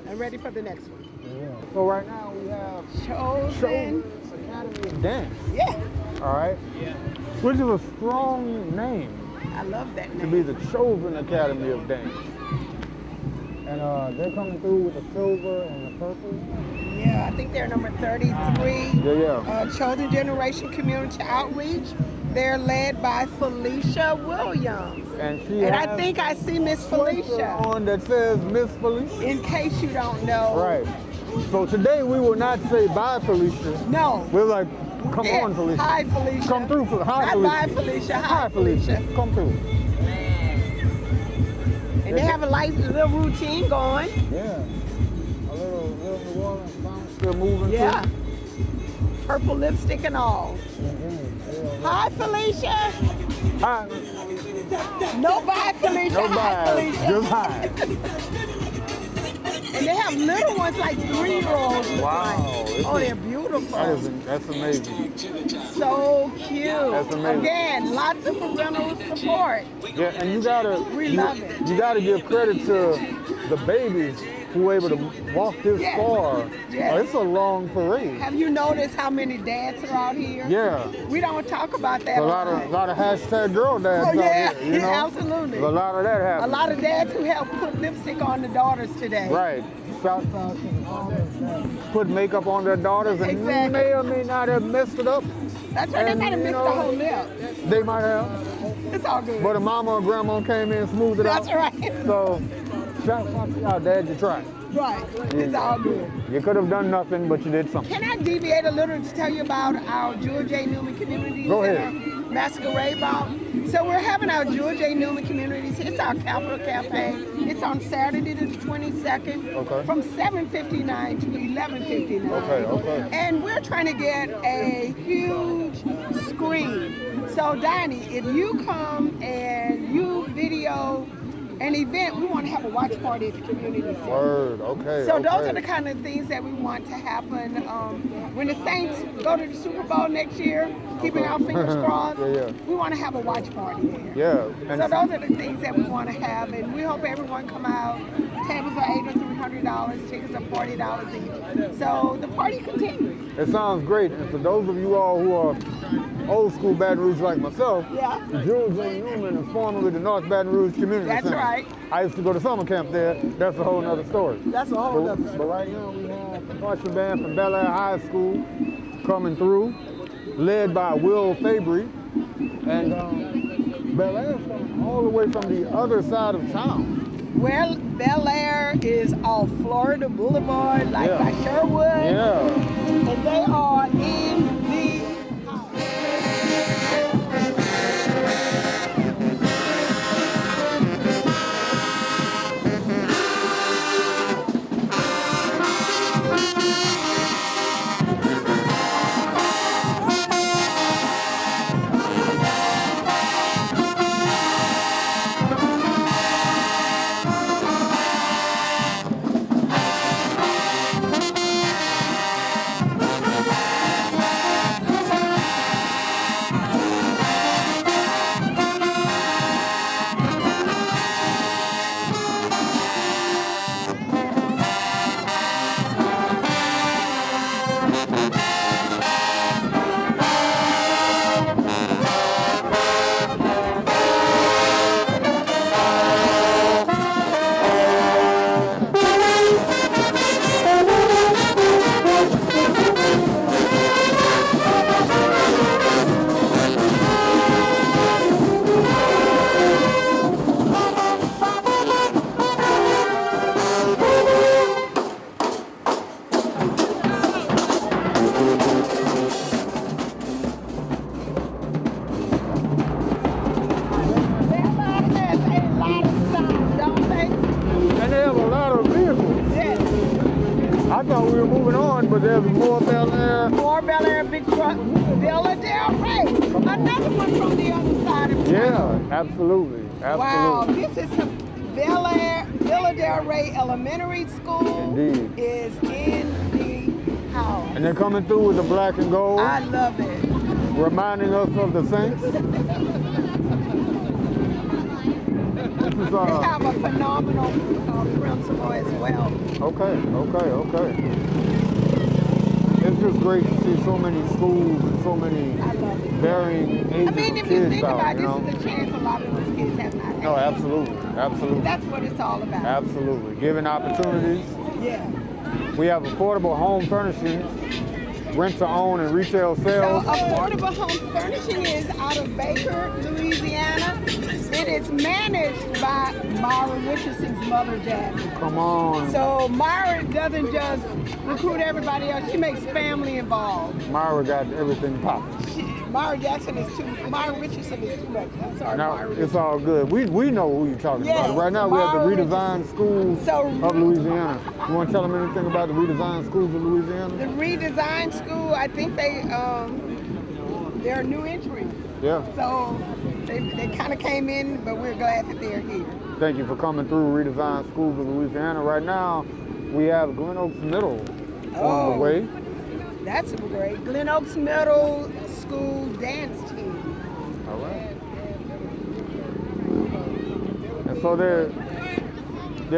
and ready for the next one. Yeah. So right now we have Chosen. Academy of Dance. Yeah. All right. Yeah. Which is a strong name I love that to name. be the Chosen Academy of Dance. And they're coming through with the silver and the purple. Yeah, I think they're number 33. Yeah. Chosen Generation Community Outreach. They're led by Felicia Williams. And she And has I think I see Miss sweater Felicia. on that says Miss Felicia. In case you don't know. Right. So today we will not say bye, Felicia. No. We're like, come Yeah. on, Felicia. Hi, Felicia. Come through, Hi, Not Felicia. bye, Felicia. Hi, Felicia. Come through. And they have a little routine going. Yeah. A little New Orleans bounce still moving. Yeah. Too. Purple lipstick and all. Mm-hmm. Hi, Felicia. Hi. No bye, Felicia. No Hi, bye. Felicia. Just hi. And they have little ones like 3-year-olds. Wow. Oh, they're beautiful. That's amazing. So cute. That's amazing. Again, lots of parental support. Yeah, and We love it. You gotta give credit to the babies who were able to walk this Yes. far. Yes. Oh, it's a long parade. Have you noticed how many dads are out here? Yeah. We don't talk about that. A lot of hashtag girl dads Oh, yeah, out here, you know? absolutely. A lot of that A happens. lot of dads who help put lipstick on the daughters today. Right. Shout out to all that put makeup on their daughters and Exactly. may or may not have messed it up. That's right. They And, might have you missed know, the whole lip. They might have. It's all good. But a mama or grandma came in and smoothed it out. That's right. So, shout out to y'all, Dad, you tried. Right. It's all good. You could have done nothing, but you did something. Can I deviate a little to tell you about our George A. Newman Community Go Center ahead. Masquerade Ball? So we're having our George A. Newman Communities. It's our capital campaign. It's on Saturday the 22nd Okay. from 7:59 to 11:59. Okay. And we're trying to get a huge screen. So Donnie, if you come and you video an event, we want to have a watch party at the community center. Word, okay. So okay. those are the kind of things that we want to happen. When the Saints go to the Super Bowl next year, keeping our fingers crossed, Yeah. we want to have a watch party there. Yeah. So those are the things that we want to have, and we hope everyone come out. Tables are $800 or $300, tickets are $40 each. So the party continues. It sounds great. And for those of you all who are old school Baton Rouge like myself, Yeah. George A. Newman is formerly the North Baton Rouge Community That's Center. right. I used to go to summer camp there. That's a whole nother story. That's a whole other But right now we have the marching band from Bel Air High School coming through, led by Will Fabry. And Bel Air all the way from the other side of town. Well, Bel Air is off Florida Boulevard, like Yeah. by Sherwood. Yeah. And they are in the I thought we were moving on, but there's more Bel Air. More Bel Air, big truck, Villa Del Rey. Another one from the other side of town. Yeah, absolutely. Wow, Absolutely. this is some Bel Air, Villa Del Rey Elementary School. Indeed. Is in the house. And they're coming through with the black and gold, I love it. reminding us of the Saints. This is, They have a phenomenal principal as well. okay. It's just great to see so many schools and so many I love it. varying ages I mean, if of you kids think out, about it, you know? this is a chance a lot of those kids have not had. No, absolutely. That's what it's all about. Absolutely. Giving opportunities. Yeah. We have affordable home furnishings, rent to own and retail So sales. Affordable Home Furnishing is out of Baker, Louisiana. It is managed by Myra Richardson's mother, Jasmine. Come on. So Myra doesn't just recruit everybody else, she makes family involved. Myra got everything popping. Myron Jackson is too, Myron Richardson is too much. I'm sorry, Now, Myron it's Richardson. all good. We know who you're talking Yes, about. Right now, we have the Myron redesigned schools So- of Louisiana. You want to tell them anything about the redesigned schools of Louisiana? The redesigned school, I think they're a new entry. Yeah. So they kind of came in, but we're glad that they're here. Thank you for coming through Redesigned Schools of Louisiana. Right now, we have Glen Oaks Middle on the way. That's great. Glen Oaks Middle School dance team. All right. And so their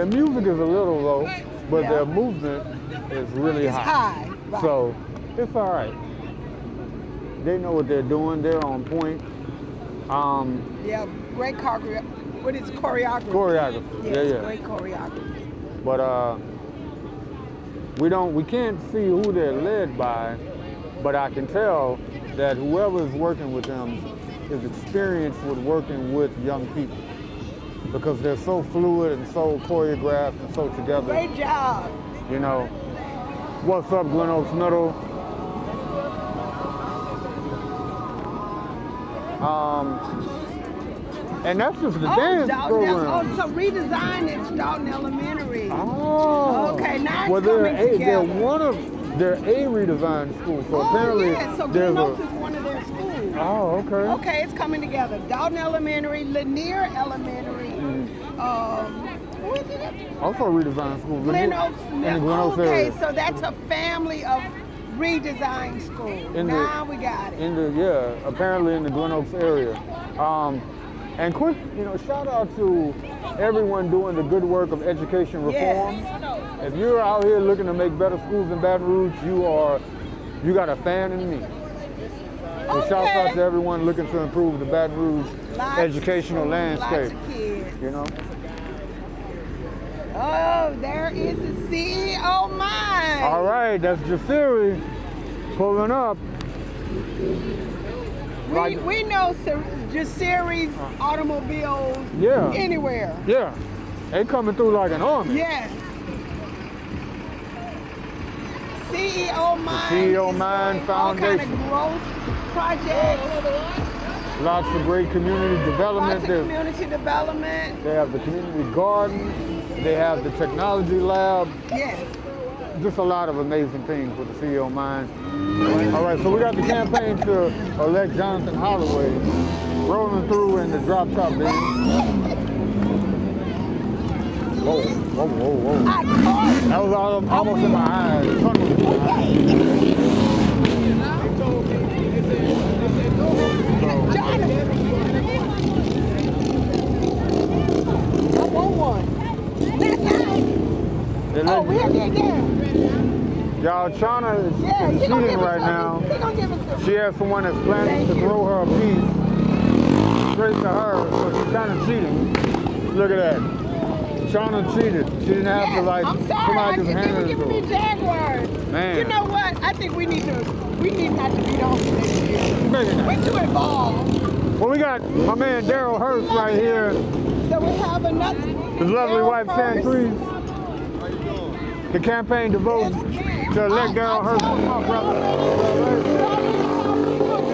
music is a little low, but Yeah. their movement is really It's high. high. Right. So it's all right. They know what they're doing. They're on point. Yeah, great choreography. What is choreography? Choreography. Yes, Yeah. great choreography. But we can't see who they're led by, but I can tell that whoever is working with them is experienced with working with young people because they're so fluid and so choreographed and so together. Great job. You know, what's up, Glen Oaks Middle? And that's just the dance program. Oh, so redesign is Dalton Elementary. Oh. Okay, now it's Well, coming together. they're a redesigned school, so apparently yeah, so there's Glen Oaks is one of their schools. Oh, okay. Okay, it's coming together. Dalton Elementary, Lanier Elementary. Who is it? Also redesigned school. Glen Oaks. In the Glen Oaks Okay, area. so that's a family of redesigned schools. Now we got it. Apparently in the Glen Oaks area. And quick, shout out to everyone doing the good work of education reform. Yes. If you're out here looking to make better schools in Baton Rouge, you got a fan in me. So shout out to everyone looking to improve the Baton Rouge educational landscape. Lots of kids. Oh, there is the CEO mine. All right, that's Jasiri pulling up. We know Jasiri's automobiles anywhere. Yeah, they coming through like an army. Yes. CEO Mine. CEO Mine Foundation. All kind of growth projects. Lots of great community development. Lots of community development. They have the community garden. They have the technology lab. Yes. Just a lot of amazing things with the CEO Mine. All right, so we got the campaign to elect Jonathan Holloway rolling through in the drop top bin. Whoa, whoa, whoa, whoa. That was almost in my eyes. Tunnel in my eyes. I want one. Oh, we have that there. Y'all, Chana is cheating right now. She has someone that's planning to throw her a piece straight to her, so she's kind of cheating. Look at that. Chana cheated. She didn't have to I'm sorry. somebody just hand it to giving me her. Jaguars. Man. You know what? I think we need not to be on this year. We're too involved. Well, we got my man Daryl Hurst right here. So we have another. His lovely wife, Chantrice. The campaign to vote to elect Daryl Hurst. My brother.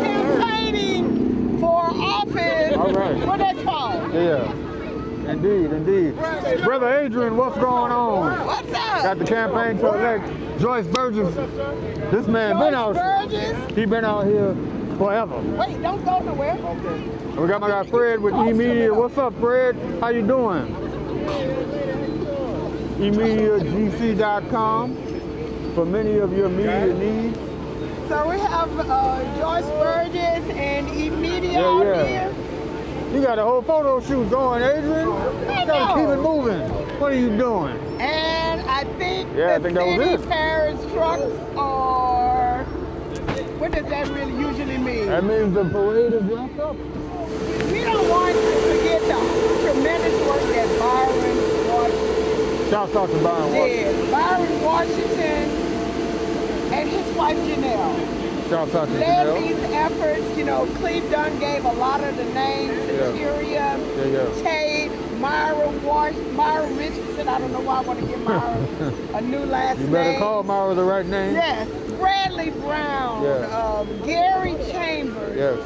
Campaigning for office. All right. What that's called? Yeah. Indeed, indeed. Brother Adrian, what's going on? What's up? Got the campaign to elect Joyce Burgess. This man been out. He been out here forever. Wait, don't go nowhere. Okay. We got my guy Fred with eMedia. What's up, Fred? How you doing? eMediaGC.com for many of your media needs. So we have Joyce Burgess and eMedia out here. You got a whole photo shoot going, Adrian. You gotta keep it moving. What are you doing? And I think I the think that was city it. fair's trucks are, what does that really usually mean? That means the parade is wrapped up. We don't want to forget the tremendous work that Byron Washington Shout out to Byron Washington. did. Byron Washington and his wife Janelle. Shout out to led Janelle. these efforts. Cleve Dunn gave a lot of the names, Interior, Tate, Myra Richardson. I don't know why I want to give Myra a new last name. You better call Myra the right name. Yes. Bradley Brown. Yes. Gary Chambers. Yes.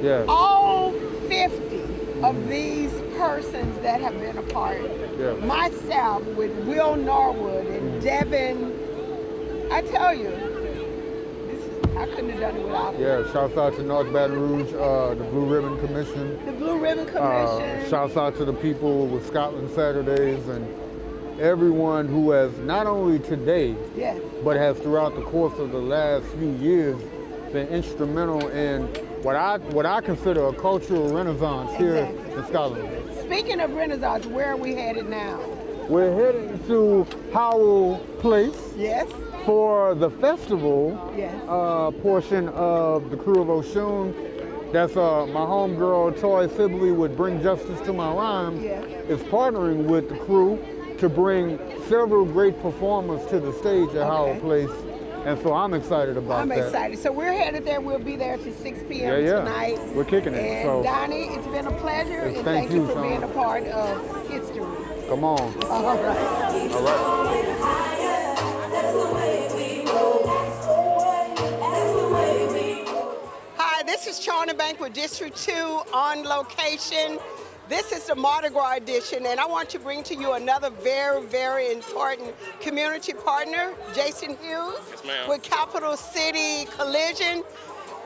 Yes. All 50 of these persons that have been a part. Yes. Myself with Will Norwood and Devin. I tell you, I couldn't have done it without them. Yeah, shouts out to North Baton Rouge, the Blue Ribbon Commission. The Blue Ribbon Commission. Shouts out to the people with Scotland Saturdays and everyone who has not only today, Yes. but has throughout the course of the last few years been instrumental in what I consider a cultural renaissance here in Scotland. Speaking of Renaissance, where are we headed now? We're heading to Howell Place. Yes. For the festival Yes. portion of the Crew of OSHUN. That's my homegirl Toy Sibley with Bring Justice to My Rhymes. Yes. Is partnering with the crew to bring several great performers to the stage at Howell Place. And so I'm excited about that. I'm excited. So we're headed there. We'll be there till 6 p.m. tonight. We're kicking it. And So Donnie, it's been a pleasure. And thank you you, for Sean. being a part of history. come on. All right. All right. Hi, this is Charna Bank with District 2 on location. This is the Mardi Gras edition, and I want to bring to you another very, very important community partner, Jason Hughes, with Capital City Collision.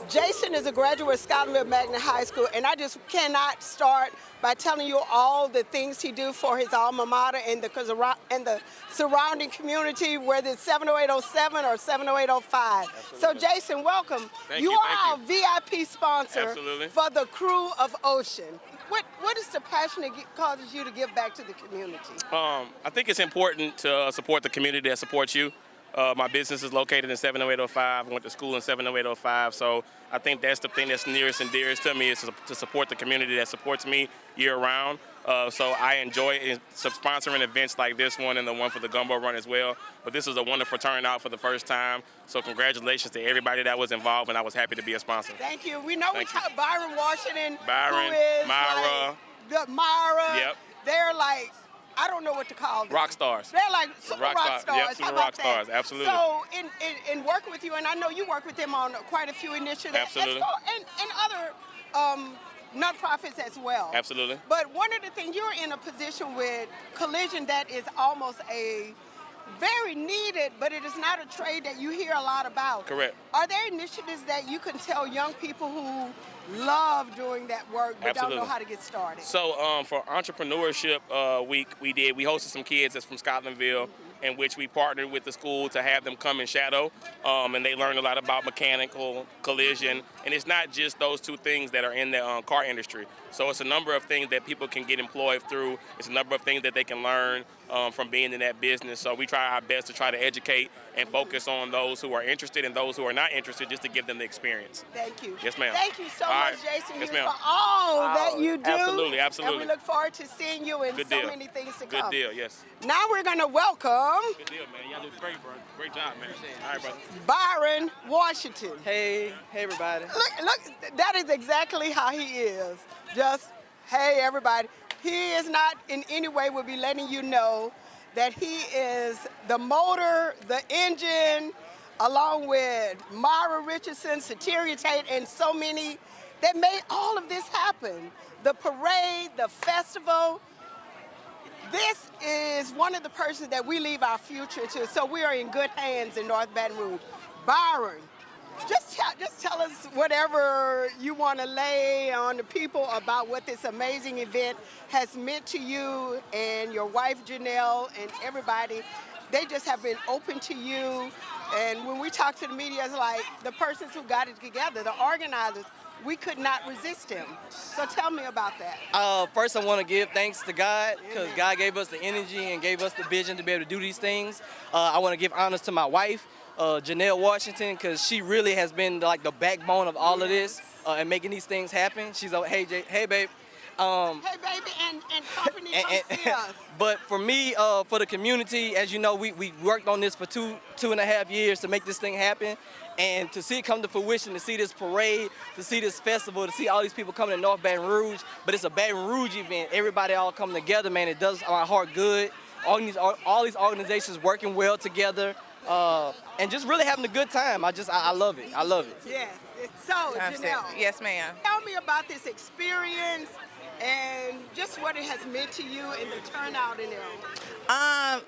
Jason is a graduate of Scotlandville Magnet High School, and I just cannot start by telling you all the things he do for his alma mater and the surrounding community, whether it's 70807 or 70805. So Jason, welcome. Thank you you, are thank our VIP sponsor Absolutely. for the Crew of OSHUN. What is the passion that causes you to give back to the community? I think it's important to support the community that supports you. My business is located in 70805. I went to school in 70805, so I think that's the thing that's nearest and dearest to me is to support the community that supports me year-round. So I enjoy sponsoring events like this one and the one for the Gumbo Run as well. But this is a wonderful turnout for the first time, so congratulations to everybody that was involved, and I was happy to be a sponsor. Thank you. We know we talked Byron Washington, Byron, who is Myra. like Myra. Yep. They're like, I don't know what to call them. Rock stars. They're like super rock stars. Yep, How super about rock stars. that? Absolutely. So in working with you, and I know you work with them on quite a few initiatives. Absolutely. And other nonprofits as well. Absolutely. But one of the things, you're in a position with Collision that is almost a very needed, but it is not a trade that you hear a lot about. Correct. Are there initiatives that you can tell young people who love doing that work but Absolutely. don't know how to get started? So for Entrepreneurship Week, we hosted some kids that's from Scotlandville, in which we partnered with the school to have them come and shadow, and they learned a lot about mechanical, collision, and it's not just those two things that are in the car industry. So it's a number of things that people can get employed through. It's a number of things that they can learn from being in that business. So we try our best to try to educate and focus on those who are interested and those who are not interested, just to give them the experience. Thank you. Yes, ma'am. Thank you so All much, right. Jason, Yes, for ma'am. all that you do. Absolutely, absolutely. And we look forward to seeing you and Good so deal. many things to Good come. deal, yes. Now we're going to welcome Good deal, man. Y'all do great, bro. Great job, man. All right, brother. Byron Washington. Hey everybody. Look, that is exactly how he is. Just, hey, everybody. He is not in any way will be letting you know that he is the motor, the engine, along with Myra Richardson, Sateria Tate, and so many that made all of this happen. The parade, the festival. This is one of the persons that we leave our future to, so we are in good hands in North Baton Rouge. Byron, just tell us whatever you want to lay on the people about what this amazing event has meant to you and your wife Janelle and everybody. They just have been open to you, and when we talk to the media, it's like the persons who got it together, the organizers, we could not resist him. So tell me about that. First, I want to give thanks to God, because God gave us the energy and gave us the vision to be able to do these things. I want to give honors to my wife, Janelle Washington, because she really has been like the backbone of all of this and making these things happen. She's like, hey babe, Hey, baby, and company come see us. But for me, for the community, as you know, we worked on this for two and a half years to make this thing happen. And to see it come to fruition, to see this parade, to see this festival, to see all these people coming to North Baton Rouge, but it's a Baton Rouge event. Everybody all coming together, man. It does my heart good. All these organizations working well together, and just really having a good time. I love it. I love it. Yes. So, Janelle. Yes, ma'am. Tell me about this experience and just what it has meant to you and the turnout in there.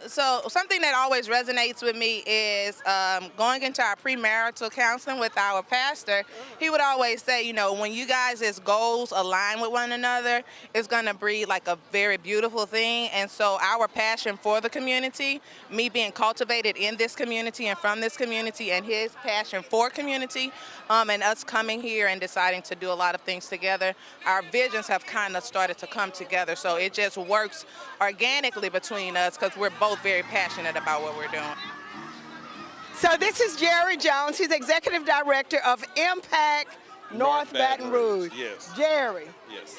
So something that always resonates with me is going into our premarital counseling with our pastor. He would always say, you know, when you guys' goals align with one another, it's going to breed like a very beautiful thing. And so our passion for the community, me being cultivated in this community and from this community, and his passion for community, and us coming here and deciding to do a lot of things together, our visions have kind of started to come together. So it just works organically between us because we're both very passionate about what we're doing. So this is Jerry Jones. He's Executive Director of Impact North Baton Rouge. Yes. Jerry, Yes.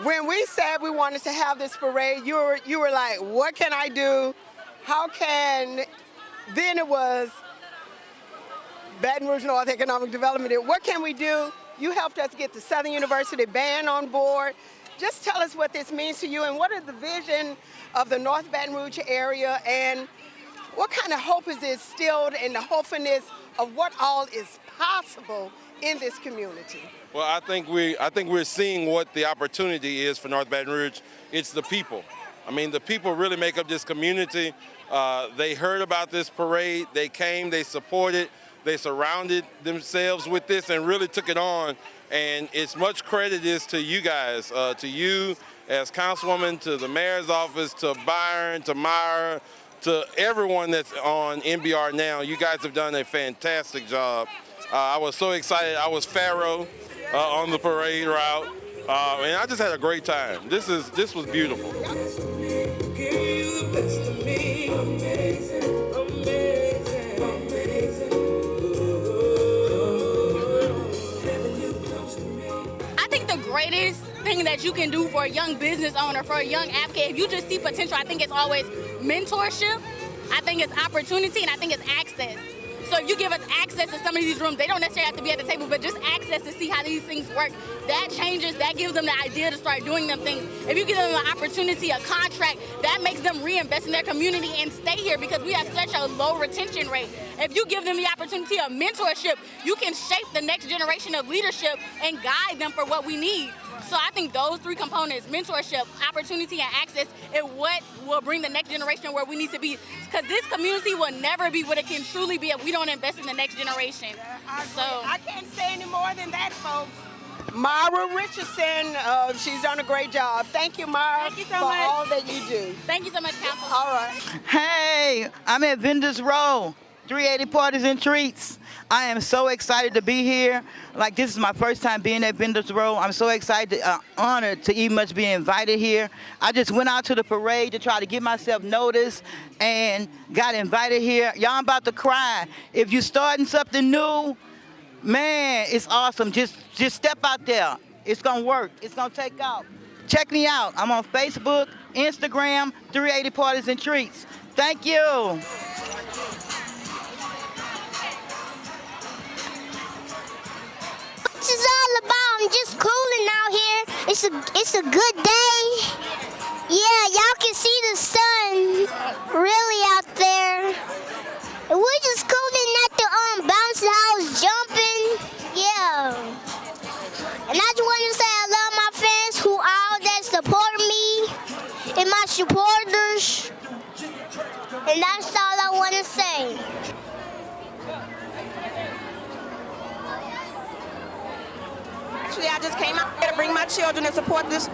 when we said we wanted to have this parade, you were like, what can I do? How can, then it was Baton Rouge North Economic Development. What can we do? You helped us get the Southern University Band on board. Just tell us what this means to you and what is the vision of the North Baton Rouge area and what kind of hope is instilled in the hopefulness of what all is possible in this community? Well, I think we're seeing what the opportunity is for North Baton Rouge. It's the people. I mean, the people really make up this community. They heard about this parade. They came. They supported. They surrounded themselves with this and really took it on. And it's much credit is to you guys, to you as councilwoman, to the mayor's office, to Byron, to Myra, to everyone that's on NBR now. You guys have done a fantastic job. I was so excited. I was Pharaoh on the parade route, and I just had a great time. This was beautiful. Greatest thing that you can do for a young business owner, for a young advocate, if you just see potential, I think it's always mentorship, I think it's opportunity, and I think it's access. So if you give us access to some of these rooms, they don't necessarily have to be at the table, but just access to see how these things work, that changes, that gives them the idea to start doing them things. If you give them an opportunity, a contract, that makes them reinvest in their community and stay here because we have such a low retention rate. If you give them the opportunity of mentorship, you can shape the next generation of leadership and guide them for what we need. So I think those three components, mentorship, opportunity, and access, is what will bring the next generation where we need to be. Because this community will never be what it can truly be if we don't invest in the next generation. I can't say any more than that, folks. Myra Richardson, she's done a great job. Thank you, Myra, Thank you so for much. all that you do. Thank you so much, Council. All right. Hey, I'm at Vendors Row, 380 Parties and Treats. I am so excited to be here. Like, this is my first time being at Vendors Row. I'm so excited, honored to even much be invited here. I just went out to the parade to try to get myself noticed and got invited here. Y'all, I'm about to cry. If you're starting something new, man, it's awesome. Just step out there. It's gonna work. It's gonna take off. Check me out. I'm on Facebook, Instagram, 380 Parties and Treats. Thank you. This is all about. I'm just cooling out here. It's a good day. Yeah, y'all can see the sun really out there. And we're just cooling at the bounce house, jumping. Yeah. And I just want to say I love my fans who all that support me and my supporters. And that's all I want to say. Actually, I just came out here to bring my children and support this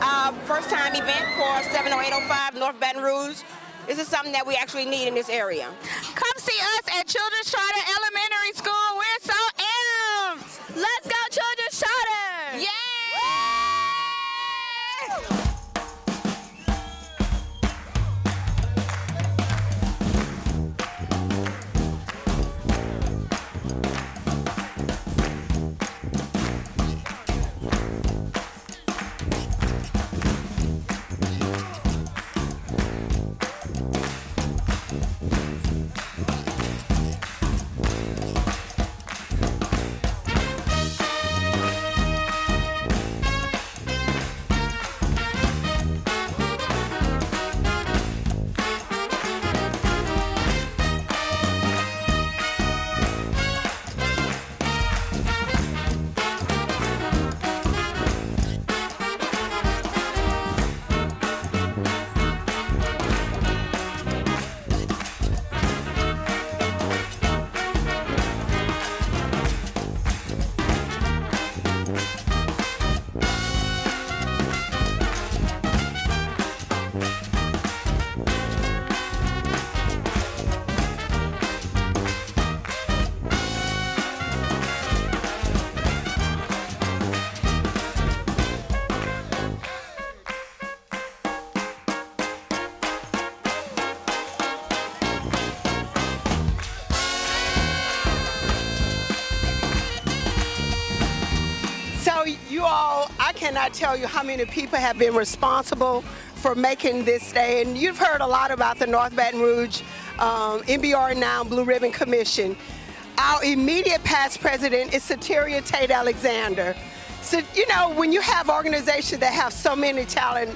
first time event for 70805 North Baton Rouge. This is something that we actually need in this area. Come see us at Children's Charter Elementary School. We're so amped. Let's go, Children's Charter. Yeah. cannot tell you how many people have been responsible for making this day. And you've heard a lot about the North Baton Rouge NBR Now Blue Ribbon Commission. Our immediate past president is Soteria Tate Alexander. So, you know, when you have organizations that have so many talent,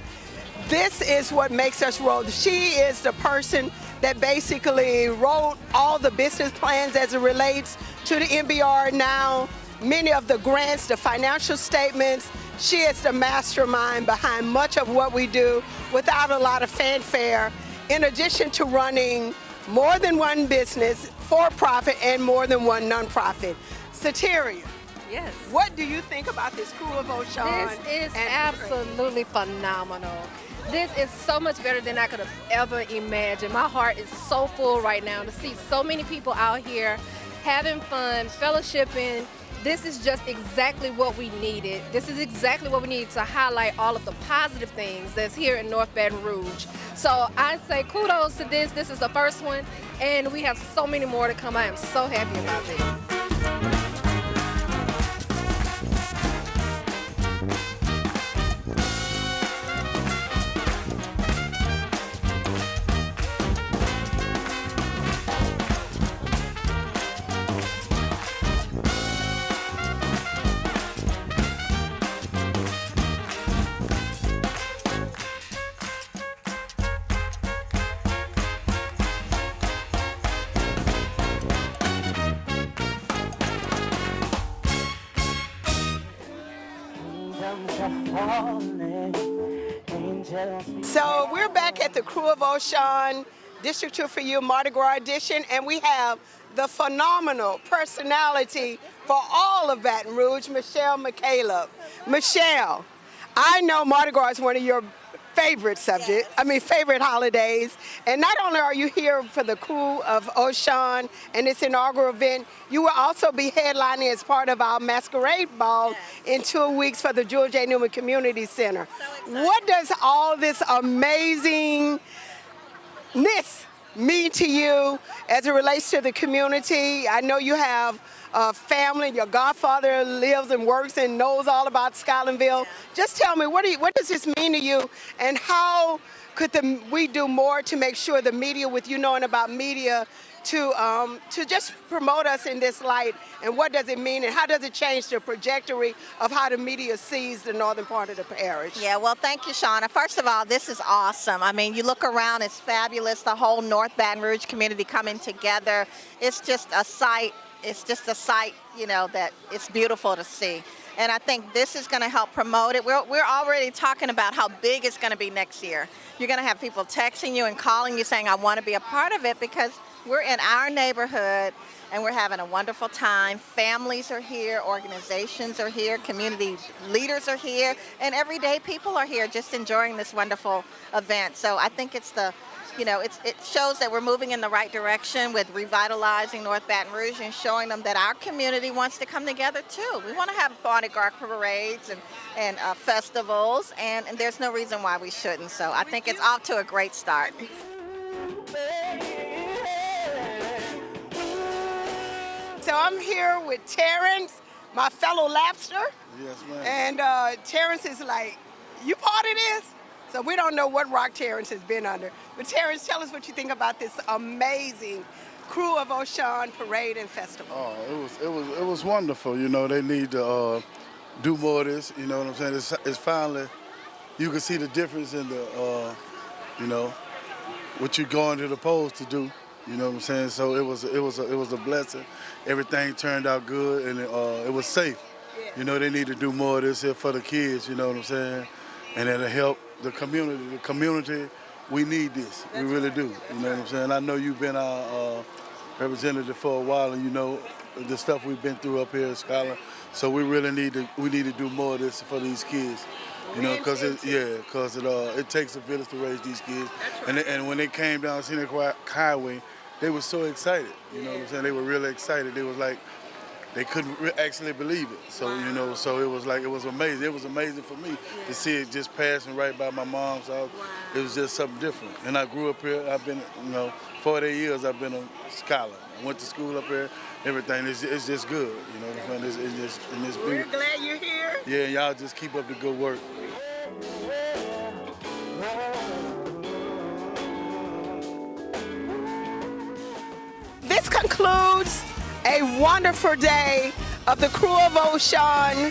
this is what makes us roll. She is the person that basically wrote all the business plans as it relates to the NBR Now, many of the grants, the financial statements. She is the mastermind behind much of what we do without a lot of fanfare, in addition to running more than one business, for-profit, and more than one nonprofit. Soteria. Yes. What do you think about this Crew of OSHUN? This is absolutely phenomenal. This is so much better than I could have ever imagined. My heart is so full right now to see so many people out here having fun, fellowshipping. This is just exactly what we needed. This is exactly what we needed to highlight all of the positive things that's here in North Baton Rouge. So I say kudos to this. This is the first one, and we have so many more to come. I am so happy about this. So we're back at the Crew of OSHUN District 2 for You Mardi Gras edition, and we have the phenomenal personality for all of Baton Rouge, Michelle McCaleb. Michelle, I know Mardi Gras is one of your favorite subjects, favorite holidays. And not only are you here for the Crew of OSHUN and its inaugural event, you will also be headlining as part of our masquerade ball in 2 weeks for the Jewel J. Newman Community Center. What does all this amazingness mean to you as it relates to the community? I know you have family. Your godfather lives and works and knows all about Scotlandville. Just tell me, what does this mean to you, and how could we do more to make sure the media, with you knowing about media, to just promote us in this light, and what does it mean, and how does it change the trajectory of how the media sees the northern part of the parish? Yeah, well, thank you, Shauna. First of all, this is awesome. I mean, you look around, it's fabulous, the whole North Baton Rouge community coming together. It's just a sight. It's just a sight, you know, that it's beautiful to see. And I think this is going to help promote it. We're already talking about how big it's going to be next year. You're going to have people texting you and calling you saying, I want to be a part of it, because we're in our neighborhood and we're having a wonderful time. Families are here, organizations are here, community leaders are here, and everyday people are here just enjoying this wonderful event. So I think it's it shows that we're moving in the right direction with revitalizing North Baton Rouge and showing them that our community wants to come together too. We want to have Mardi Gras parades and festivals, and there's no reason why we shouldn't. So I think it's off to a great start. So I'm here with Terrence, my fellow lapster. Yes, ma'am. And Terrence is like, you part of this? So we don't know what rock Terrence has been under. But Terrence, tell us what you think about this amazing Crew of OSHUN parade and festival. Oh, it was wonderful. You know, they need to do more of this. You know what I'm saying? It's finally, you can see the difference in the, what you're going to the polls to do. You know what I'm saying? So it was a blessing. Everything turned out good, and it was safe. Yeah. You know, they need to do more of this here for the kids. You know what I'm saying? And it'll help the community. The community, we need this. We really do. You know what I'm saying? I know you've been our representative for a while, and you know the stuff we've been through up here in Scotland. So we really need to do more of this for these kids. You know, because it takes a village to raise these kids. And when they came down Scenic Highway, they were so excited. You know what I'm saying? They were really excited. They was like, they couldn't actually believe it. So, you know, so it was amazing. It was amazing for me to see it just passing right by my mom's house. It was just something different. And I grew up here. I've been, 48 years I've been a scholar. I went to school up here. Everything is just good, you know what I'm saying? It's We're glad you're here. Yeah, y'all just keep up the good work. This concludes a wonderful day of the Krewe of OSHUN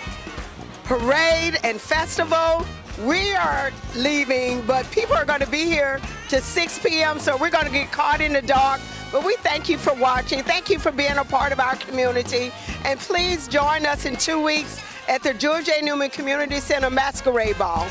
parade and festival. We are leaving, but people are going to be here till 6 p.m., so we're going to get caught in the dark. But we thank you for watching. Thank you for being a part of our community. And please join us in 2 weeks at the George A. Newman Community Center Masquerade Ball.